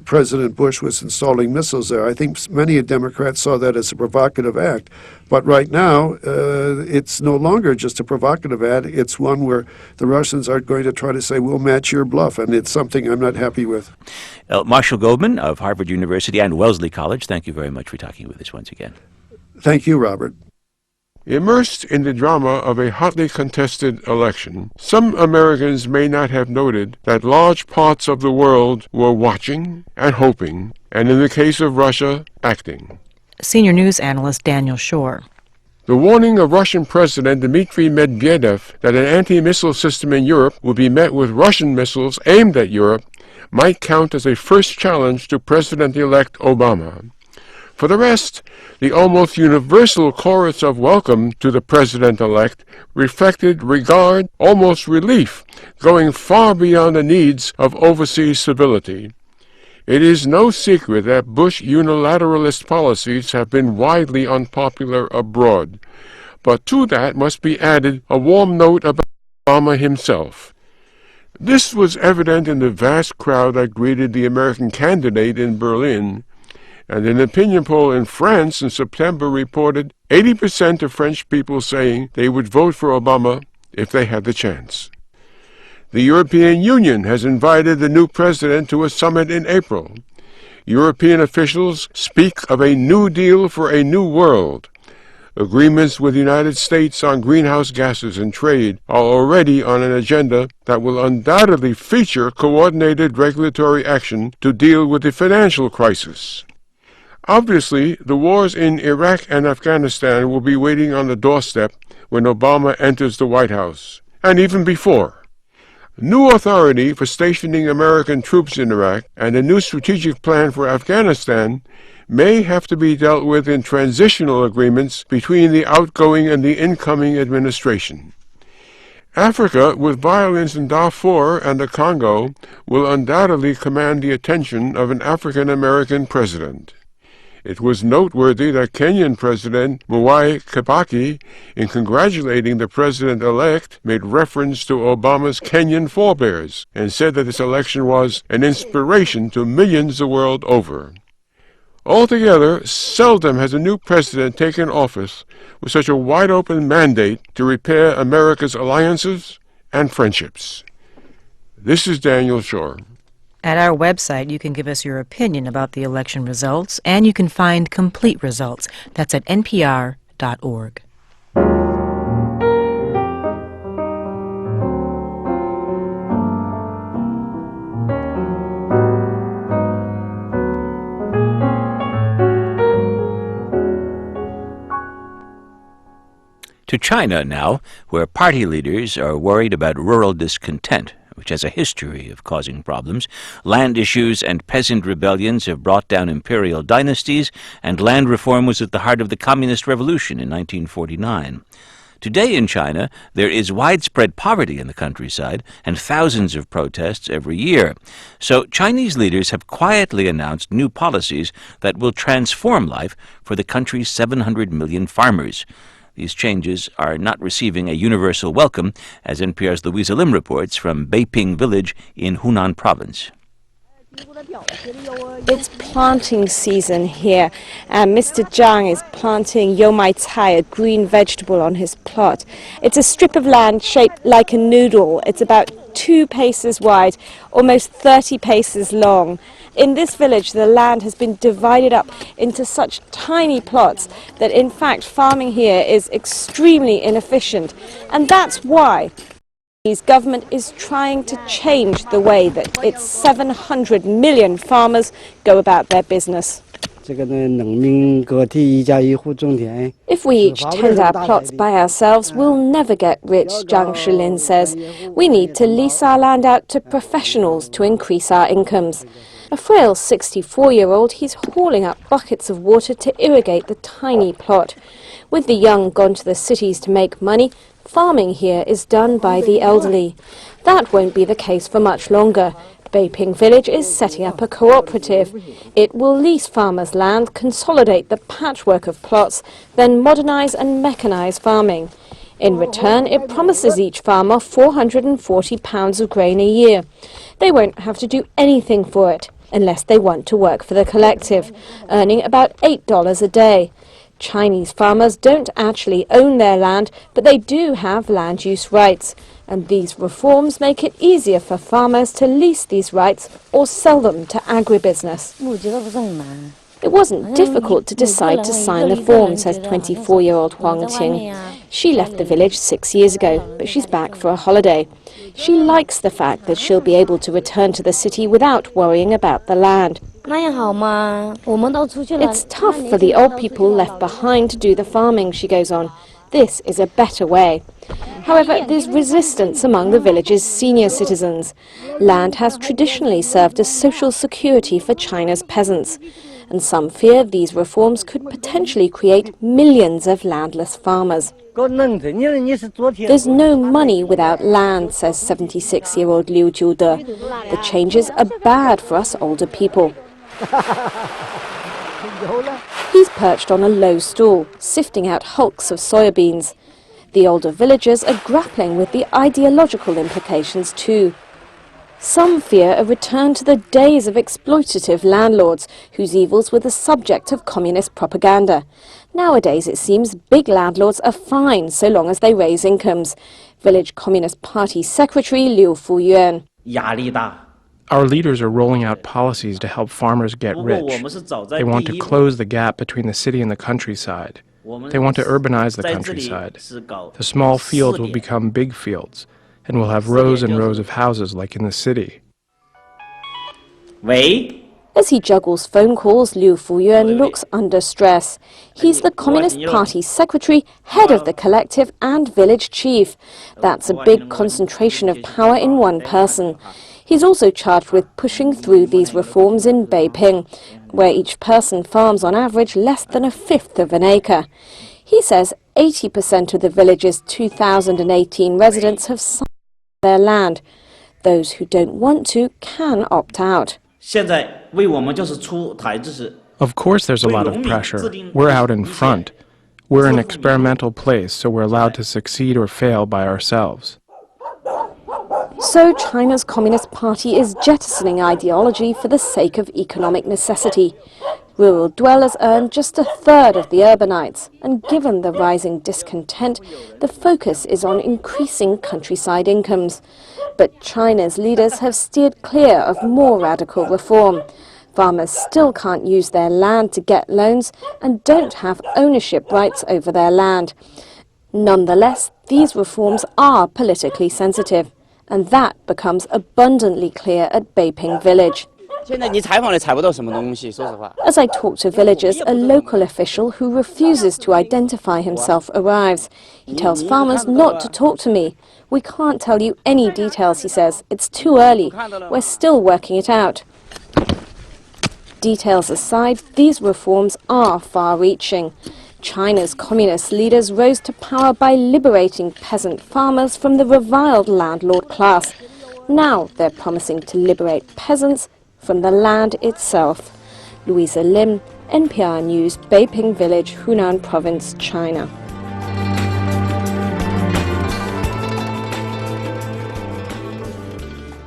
President Bush was installing missiles there. I think many Democrats saw that as a provocative act. But right now, it's no longer just a provocative act. It's one where the Russians are going to try to say, we'll match your bluff, and it's something I'm not happy with. Marshall Goldman of Harvard University and Wellesley College, thank you very much for talking with us once again. Thank you, Robert. Immersed in the drama of a hotly contested election, some Americans may not have noted that large parts of the world were watching and hoping, and in the case of Russia, acting. Senior news analyst Daniel Shore. The warning of Russian President Dmitry Medvedev that an anti-missile system in Europe would be met with Russian missiles aimed at Europe might count as a first challenge to President-elect Obama. For the rest, the almost universal chorus of welcome to the President-elect reflected regard, almost relief, going far beyond the needs of overseas civility. It is no secret that Bush unilateralist policies have been widely unpopular abroad, but to that must be added a warm note about Obama himself. This was evident in the vast crowd that greeted the American candidate in Berlin, and an opinion poll in France in September reported 80% of French people saying they would vote for Obama if they had the chance. The European Union has invited the new president to a summit in April. European officials speak of a New Deal for a new world. Agreements with the United States on greenhouse gases and trade are already on an agenda that will undoubtedly feature coordinated regulatory action to deal with the financial crisis. Obviously, the wars in Iraq and Afghanistan will be waiting on the doorstep when Obama enters the White House, and even before. New authority for stationing American troops in Iraq and a new strategic plan for Afghanistan may have to be dealt with in transitional agreements between the outgoing and the incoming administration. Africa, with violence in Darfur and the Congo, will undoubtedly command the attention of an African-American president. It was noteworthy that Kenyan President Mwai Kibaki, in congratulating the president-elect, made reference to Obama's Kenyan forebears and said that this election was an inspiration to millions the world over. Altogether, seldom has a new president taken office with such a wide-open mandate to repair America's alliances and friendships. This is Daniel Shore. At our website, you can give us your opinion about the election results, and you can find complete results. That's at npr.org. To China now, where party leaders are worried about rural discontent, which has a history of causing problems. Land issues and peasant rebellions have brought down imperial dynasties, and land reform was at the heart of the Communist Revolution in 1949. Today in China, there is widespread poverty in the countryside and thousands of protests every year. So Chinese leaders have quietly announced new policies that will transform life for the country's 700 million farmers. These changes are not receiving a universal welcome, as NPR's Louisa Lim reports from Beiping village in Hunan province. It's planting season here, and Mr. Zhang is planting Yuma, a green vegetable, on his plot. It's a strip of land shaped like a noodle. It's about 2 paces wide, almost 30 paces long. In this village, the land has been divided up into such tiny plots that, in fact, farming here is extremely inefficient. And that's why the government is trying to change the way that its 700 million farmers go about their business. If we each tend our plots by ourselves, we'll never get rich, Zhang Shilin says. We need to lease our land out to professionals to increase our incomes. A frail 64-year-old, he's hauling up buckets of water to irrigate the tiny plot. With the young gone to the cities to make money, farming here is done by the elderly. That won't be the case for much longer. Beiping village is setting up a cooperative. It will lease farmers' land, consolidate the patchwork of plots, then modernize and mechanize farming. In return, it promises each farmer £440 of grain a year. They won't have to do anything for it, unless they want to work for the collective, earning about $8 a day. Chinese farmers don't actually own their land, but they do have land use rights. And these reforms make it easier for farmers to lease these rights or sell them to agribusiness. It wasn't difficult to decide to sign the form, says 24-year-old Huang Qing. She left the village 6 years ago, but she's back for a holiday. She likes the fact that she'll be able to return to the city without worrying about the land. It's tough for the old people left behind to do the farming, she goes on. This is a better way. However, there's resistance among the village's senior citizens. Land has traditionally served as social security for China's peasants, and some fear these reforms could potentially create millions of landless farmers. There's no money without land, says 76-year-old Liu Jiude. The changes are bad for us older people. He's perched on a low stool, sifting out hulks of soybeans. The older villagers are grappling with the ideological implications too. Some fear a return to the days of exploitative landlords, whose evils were the subject of communist propaganda. Nowadays, it seems, big landlords are fine so long as they raise incomes. Village Communist Party Secretary Liu Fuyuan. Our leaders are rolling out policies to help farmers get rich. They want to close the gap between the city and the countryside. They want to urbanize the countryside. The small fields will become big fields, and we'll have rows and rows of houses like in the city. As he juggles phone calls, Liu Fuyuan looks under stress. He's the Communist Party secretary, head of the collective, and village chief. That's a big concentration of power in one person. He's also charged with pushing through these reforms in Beiping, where each person farms on average less than 1/5 of an acre. He says 80% of the village's 2018 residents have signed their land. Those who don't want to can opt out. Of course there's a lot of pressure. We're out in front. We're an experimental place, so we're allowed to succeed or fail by ourselves. So China's Communist Party is jettisoning ideology for the sake of economic necessity. Rural dwellers earn just a third of the urbanites, and given the rising discontent, the focus is on increasing countryside incomes. But China's leaders have steered clear of more radical reform. Farmers still can't use their land to get loans and don't have ownership rights over their land. Nonetheless, these reforms are politically sensitive, and that becomes abundantly clear at Beiping Village. As I talk to villagers, a local official who refuses to identify himself arrives. He tells farmers not to talk to me. We can't tell you any details, he says. It's too early. We're still working it out. Details aside, these reforms are far-reaching. China's communist leaders rose to power by liberating peasant farmers from the reviled landlord class. Now they're promising to liberate peasants from the land itself. Louisa Lim, NPR News, Beiping Village, Hunan Province, China.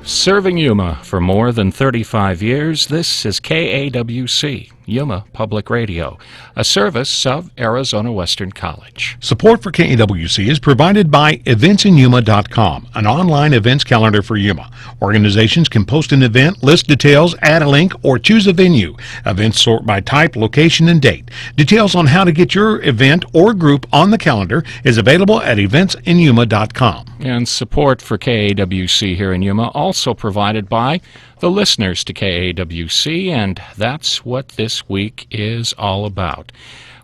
Serving Yuma for more than 35 years, this is KAWC, Yuma Public Radio, a service of Arizona Western College. Support for KAWC is provided by eventsinYuma.com, an online events calendar for Yuma. Organizations can post an event, list details, add a link, or choose a venue. Events sort by type, location, and date. Details on how to get your event or group on the calendar is available at eventsinYuma.com. And support for KAWC here in Yuma also provided by the listeners to KAWC, and that's what this week is all about.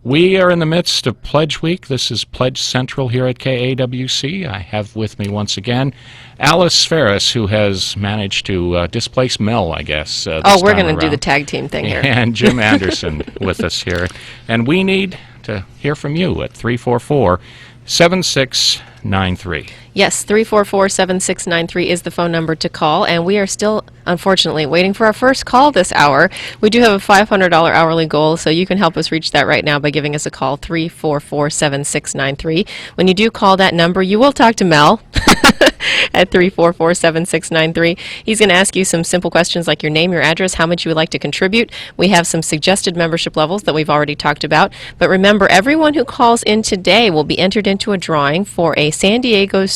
We are in the midst of Pledge Week. This is Pledge Central here at KAWC. I have with me once again Alice Ferris, who has managed to displace Mel, I guess. We're going to do the tag team thing here. And Jim Anderson with us here. And we need to hear from you at 344-7693. Yes, 344-7693 is the phone number to call, and we are still, unfortunately, waiting for our first call this hour. We do have a $500 hourly goal, so you can help us reach that right now by giving us a call, 344-7693. When you do call that number, you will talk to Mel at 344-7693. He's going to ask you some simple questions like your name, your address, how much you would like to contribute. We have some suggested membership levels that we've already talked about. But remember, everyone who calls in today will be entered into a drawing for a San Diego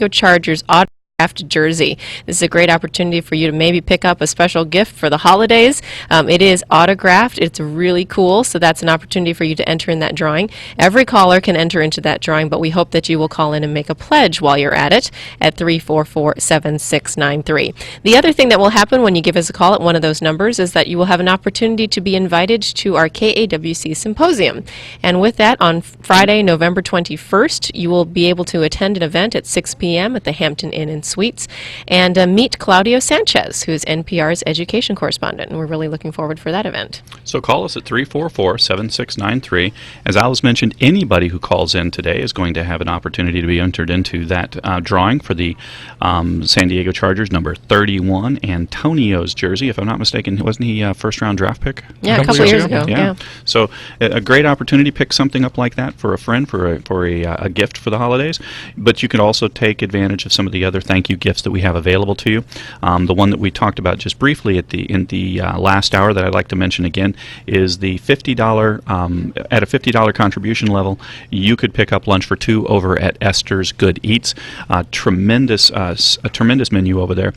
Chargers autographed jersey. This is a great opportunity for you to maybe pick up a special gift for the holidays. It is autographed. It's really cool, so that's an opportunity for you to enter in that drawing. Every caller can enter into that drawing, but we hope that you will call in and make a pledge while you're at it at 344-7693. The other thing that will happen when you give us a call at one of those numbers is that you will have an opportunity to be invited to our KAWC Symposium. And with that, on Friday, November 21st, you will be able to attend an event at 6 p.m. at the Hampton Inn and Suites and meet Claudio Sanchez, who is NPR's education correspondent, and we're really looking forward for that event. So call us at 344-7693. As Alice mentioned, anybody who calls in today is going to have an opportunity to be entered into that drawing for the San Diego Chargers number 31, Antonio's jersey. If I'm not mistaken, wasn't he a first-round draft pick? Yeah, a couple years ago. Yeah. So a great opportunity. Pick something up like that for a friend, for a gift for the holidays. But you can also take advantage of some of the other thank you gifts that we have available to you. The one that we talked about just briefly in the last hour that I'd like to mention again is the $50 at a $50 contribution level. You could pick up lunch for two over at Esther's Good Eats. A tremendous menu over there.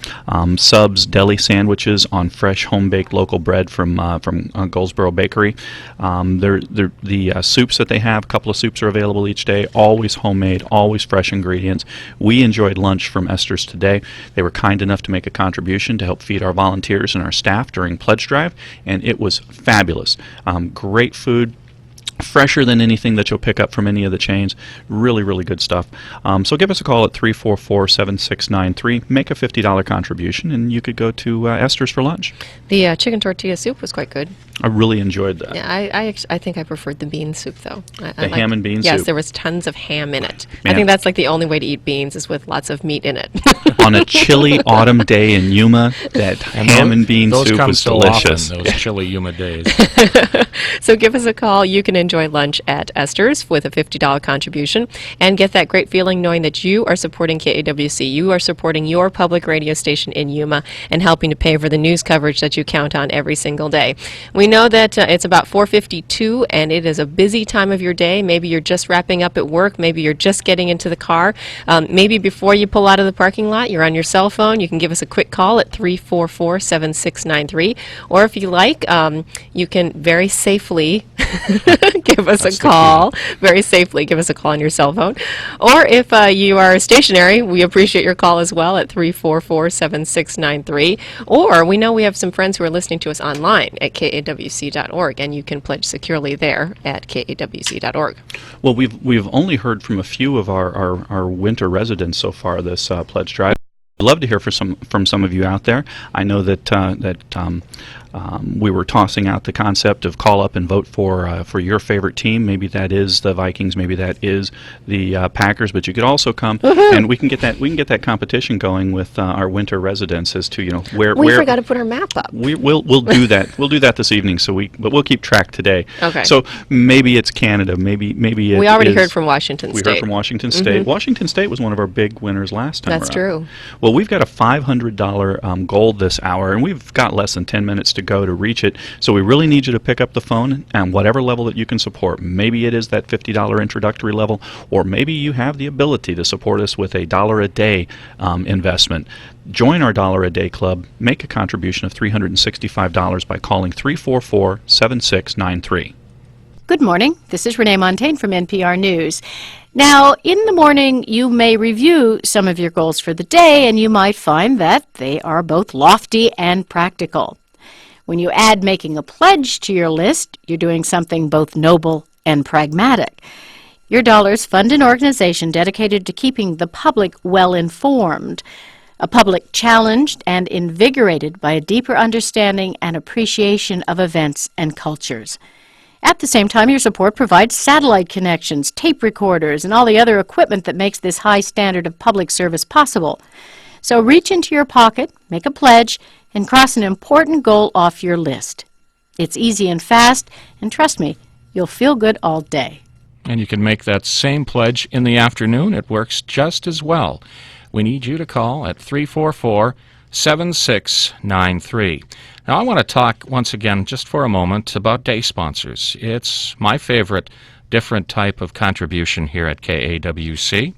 Subs, deli sandwiches on fresh home-baked local bread from Goldsboro Bakery. The soups that they have, a couple of soups are available each day. Always homemade, always fresh ingredients. We enjoyed lunch from Esther's today. They were kind enough to make a contribution to help feed our volunteers and our staff during Pledge Drive, and it was fabulous. Great food. Fresher than anything that you'll pick up from any of the chains. Really, really good stuff. So give us a call at 344-7693. Make a $50 contribution, and you could go to Esther's for lunch. The chicken tortilla soup was quite good. I really enjoyed that. Yeah, I think I preferred the bean soup, though. The ham and bean soup? Yes, there was tons of ham in it. Man. I think that's like the only way to eat beans is with lots of meat in it. On a chilly autumn day in Yuma, that ham and bean soup was delicious. Those chilly Yuma days. So give us a call. You can enjoy enjoy lunch at Esther's with a $50 contribution and get that great feeling knowing that you are supporting KAWC. You are supporting your public radio station in Yuma and helping to pay for the news coverage that you count on every single day. We know that it's about 4:52 and it is a busy time of your day. Maybe you're just wrapping up at work. Maybe you're just getting into the car. Maybe before you pull out of the parking lot, you're on your cell phone. You can give us a quick call at 344-7693. Or if you like, you can very safely give us a call. Very safely give us a call on your cell phone. Or if you are stationary, we appreciate your call as well at 344-7693. Or we know we have some friends who are listening to us online at KAWC.org, and you can pledge securely there at KAWC.org. Well, we've only heard from a few of our winter residents so far this pledge drive. I'd love to hear from some of you out there. I know that we were tossing out the concept of call up and vote for your favorite team. Maybe that is the Vikings. Maybe that is the Packers. But you could also come and we can get that competition going with our winter residents as to where we forgot to put our map up. We'll do that. We'll do that this evening. But we'll keep track today. Okay. So maybe it's Canada. Maybe it we already heard from Washington State. We heard from Washington State. Washington State was one of our big winners last time. That's around. true. Well, we've got a $500 goal this hour, and we've got less than 10 minutes to go to reach it. So we really need you to pick up the phone and whatever level that you can support. Maybe it is that $50 introductory level, or maybe you have the ability to support us with a $1 a day investment. Join our $1 a day club. Make a contribution of $365 by calling 344-7693. Good morning. This is Renee Montaigne from NPR News. Now, in the morning, you may review some of your goals for the day, and you might find that they are both lofty and practical. When you add making a pledge to your list, you're doing something both noble and pragmatic. Your dollars fund an organization dedicated to keeping the public well informed, a public challenged and invigorated by a deeper understanding and appreciation of events and cultures. At the same time, your support provides satellite connections, tape recorders, and all the other equipment that makes this high standard of public service possible. So reach into your pocket, make a pledge, and cross an important goal off your list. It's easy and fast, and trust me, you'll feel good all day. And you can make that same pledge in the afternoon. It works just as well. We need you to call at 344-7693. Now, I want to talk once again, just for a moment, about day sponsors. It's my favorite different type of contribution here at KAWC.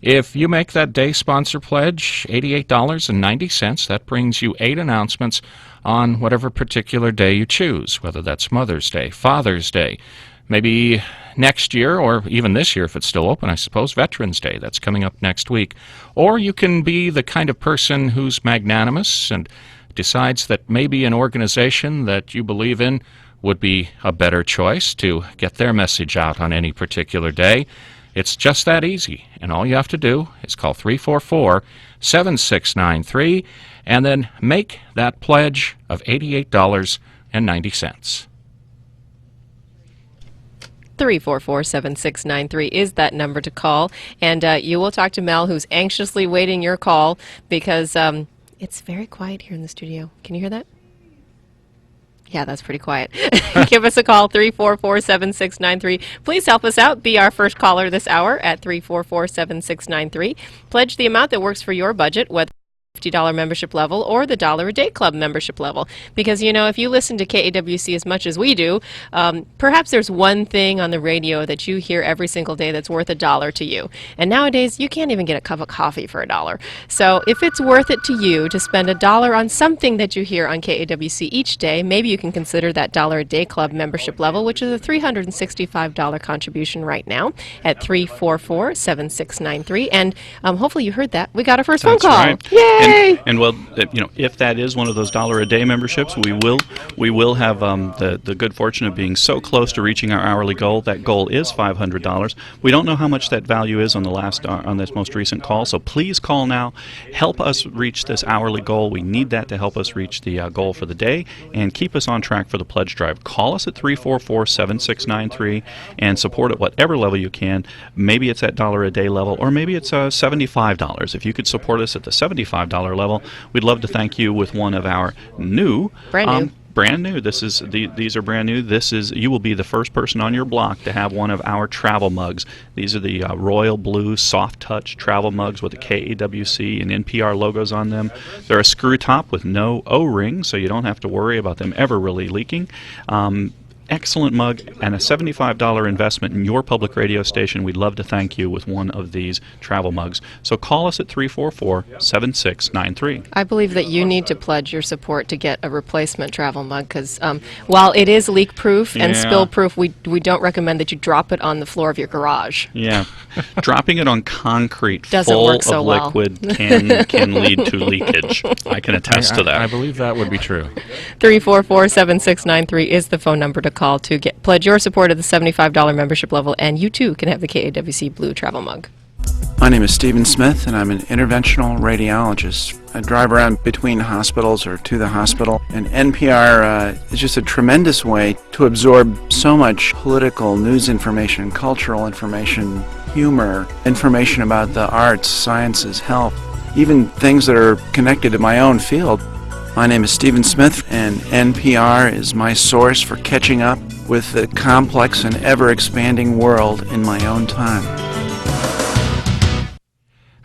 If you make that day sponsor pledge, $88.90, that brings you 8 announcements on whatever particular day you choose, whether that's Mother's Day, Father's Day, maybe next year, or even this year if it's still open, I suppose, Veterans Day. That's coming up next week. Or you can be the kind of person who's magnanimous and decides that maybe an organization that you believe in would be a better choice to get their message out on any particular day. It's just that easy, and all you have to do is call 344-7693 and then make that pledge of $88.90. 344-7693 is that number to call, and you will talk to Mel, who's anxiously waiting your call because it's very quiet here in the studio. Can you hear that? Yeah, that's pretty quiet. Give us a call, 344-7693. Please help us out. Be our first caller this hour at 344-7693. Pledge the amount that works for your budget, whether $50 membership level or the $1 a day club membership level, because if you listen to KAWC as much as we do, perhaps there's one thing on the radio that you hear every single day that's worth $1 to you, and nowadays you can't even get a cup of coffee for $1. So if it's worth it to you to spend $1 on something that you hear on KAWC each day, maybe you can consider that $1 a day club membership level, which is a $365 contribution right now at 344-7693. And hopefully you heard that. We got our first phone call. Right. Yay! And well, if that is one of those $1 a day memberships, we will have the good fortune of being so close to reaching our hourly goal. That goal is $500. We don't know how much that value is on this most recent call, so please call now. Help us reach this hourly goal. We need that to help us reach the goal for the day and keep us on track for the pledge drive. Call us at 344-7693 and support at whatever level you can. Maybe it's at $1 a day level, or maybe it's $75. If you could support us at the $75 level, we'd love to thank you with one of our new brand new Brand new. These are brand new. You will be the first person on your block to have one of our travel mugs. These are the royal blue soft touch travel mugs with the KAWC and NPR logos on them. They're a screw top with no O-ring, so you don't have to worry about them ever really leaking. Excellent mug and a $75 investment in your public radio station. We'd love to thank you with one of these travel mugs. So call us at 344-7693. I believe that you need to pledge your support to get a replacement travel mug because while it is leak-proof and spill-proof, we don't recommend that you drop it on the floor of your garage. Yeah. Dropping it on concrete Doesn't full work so of well. liquid can lead to leakage. I can attest to that. I believe that would be true. 344-7693 is the phone number to call to pledge your support at the $75 membership level, and you too can have the KAWC Blue travel mug. My name is Stephen Smith, and I'm an interventional radiologist. I drive around between hospitals or to the hospital, and NPR is just a tremendous way to absorb so much political news information, cultural information, humor, information about the arts, sciences, health, even things that are connected to my own field. My name is Stephen Smith, and NPR is my source for catching up with the complex and ever-expanding world in my own time.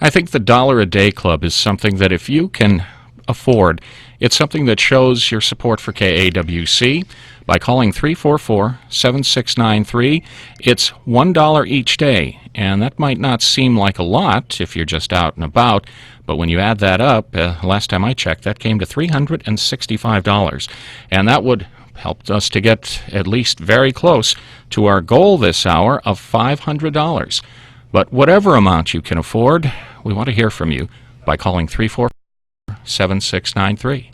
I think the $1 a day club is something that if you can afford, it's something that shows your support for KAWC by calling 344-7693. It's $1 each day, and that might not seem like a lot if you're just out and about, but when you add that up, last time I checked, that came to $365, and that would help us to get at least very close to our goal this hour of $500. But whatever amount you can afford, we want to hear from you by calling 344-7693.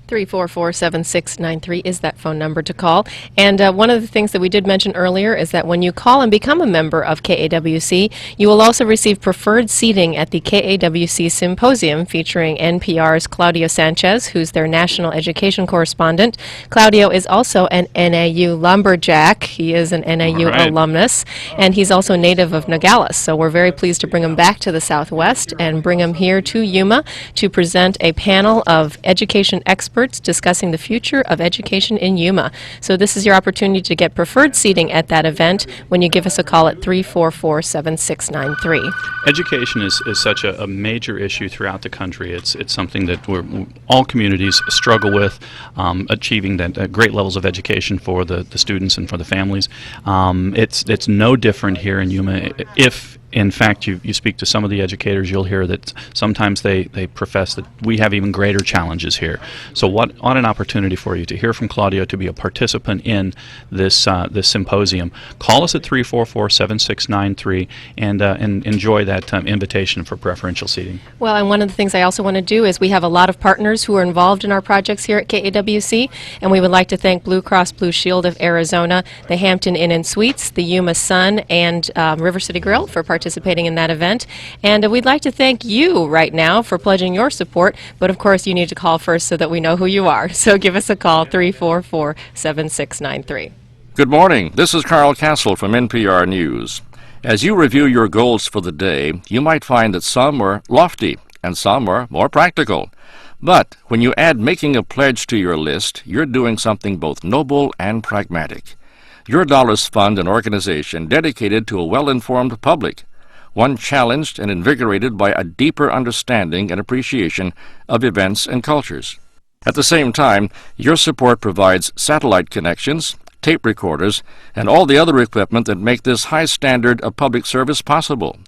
344-7693 is that phone number to call. And one of the things that we did mention earlier is that when you call and become a member of KAWC, you will also receive preferred seating at the KAWC Symposium featuring NPR's Claudio Sanchez, who's their national education correspondent. Claudio is also an NAU lumberjack. He is an NAU alumnus, and he's also native of Nogales. So we're very pleased to bring him back to the Southwest and bring him here to Yuma to present a panel of education experts discussing the future of education in Yuma. So this is your opportunity to get preferred seating at that event when you give us a call at 344-7693. Education is such a major issue throughout the country. It's something that all communities struggle with, achieving that great levels of education for the students and for the families. It's no different here in Yuma. If in fact you speak to some of the educators, you'll hear that sometimes they profess that we have even greater challenges here. So what an opportunity for you to hear from Claudio, to be a participant in this symposium. Call us at 344-7693 and enjoy that invitation for preferential seating. Well, and one of the things I also want to do is we have a lot of partners who are involved in our projects here at KAWC, and we would like to thank Blue Cross Blue Shield of Arizona, the Hampton Inn and Suites, the Yuma Sun, and River City Grill for participating in that event. And we'd like to thank you right now for pledging your support, but of course you need to call first so that we know who you are. So give us a call, 344-7693. Good morning. This is Carl Castle from NPR News. As you review your goals for the day, you might find that some were lofty and some were more practical. But when you add making a pledge to your list, you're doing something both noble and pragmatic. Your dollars fund an organization dedicated to a well-informed public, one challenged and invigorated by a deeper understanding and appreciation of events and cultures. At the same time, your support provides satellite connections, tape recorders, and all the other equipment that make this high standard of public service possible.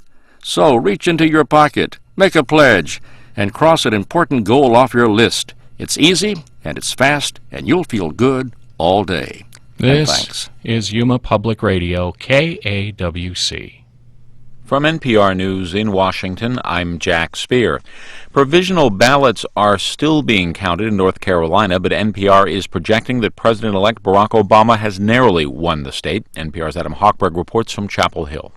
So reach into your pocket, make a pledge, and cross an important goal off your list. It's easy, and it's fast, and you'll feel good all day. This is Yuma Public Radio, KAWC. From NPR News in Washington, I'm Jack Speer. Provisional ballots are still being counted in North Carolina, but NPR is projecting that President-elect Barack Obama has narrowly won the state. NPR's Adam Hochberg reports from Chapel Hill.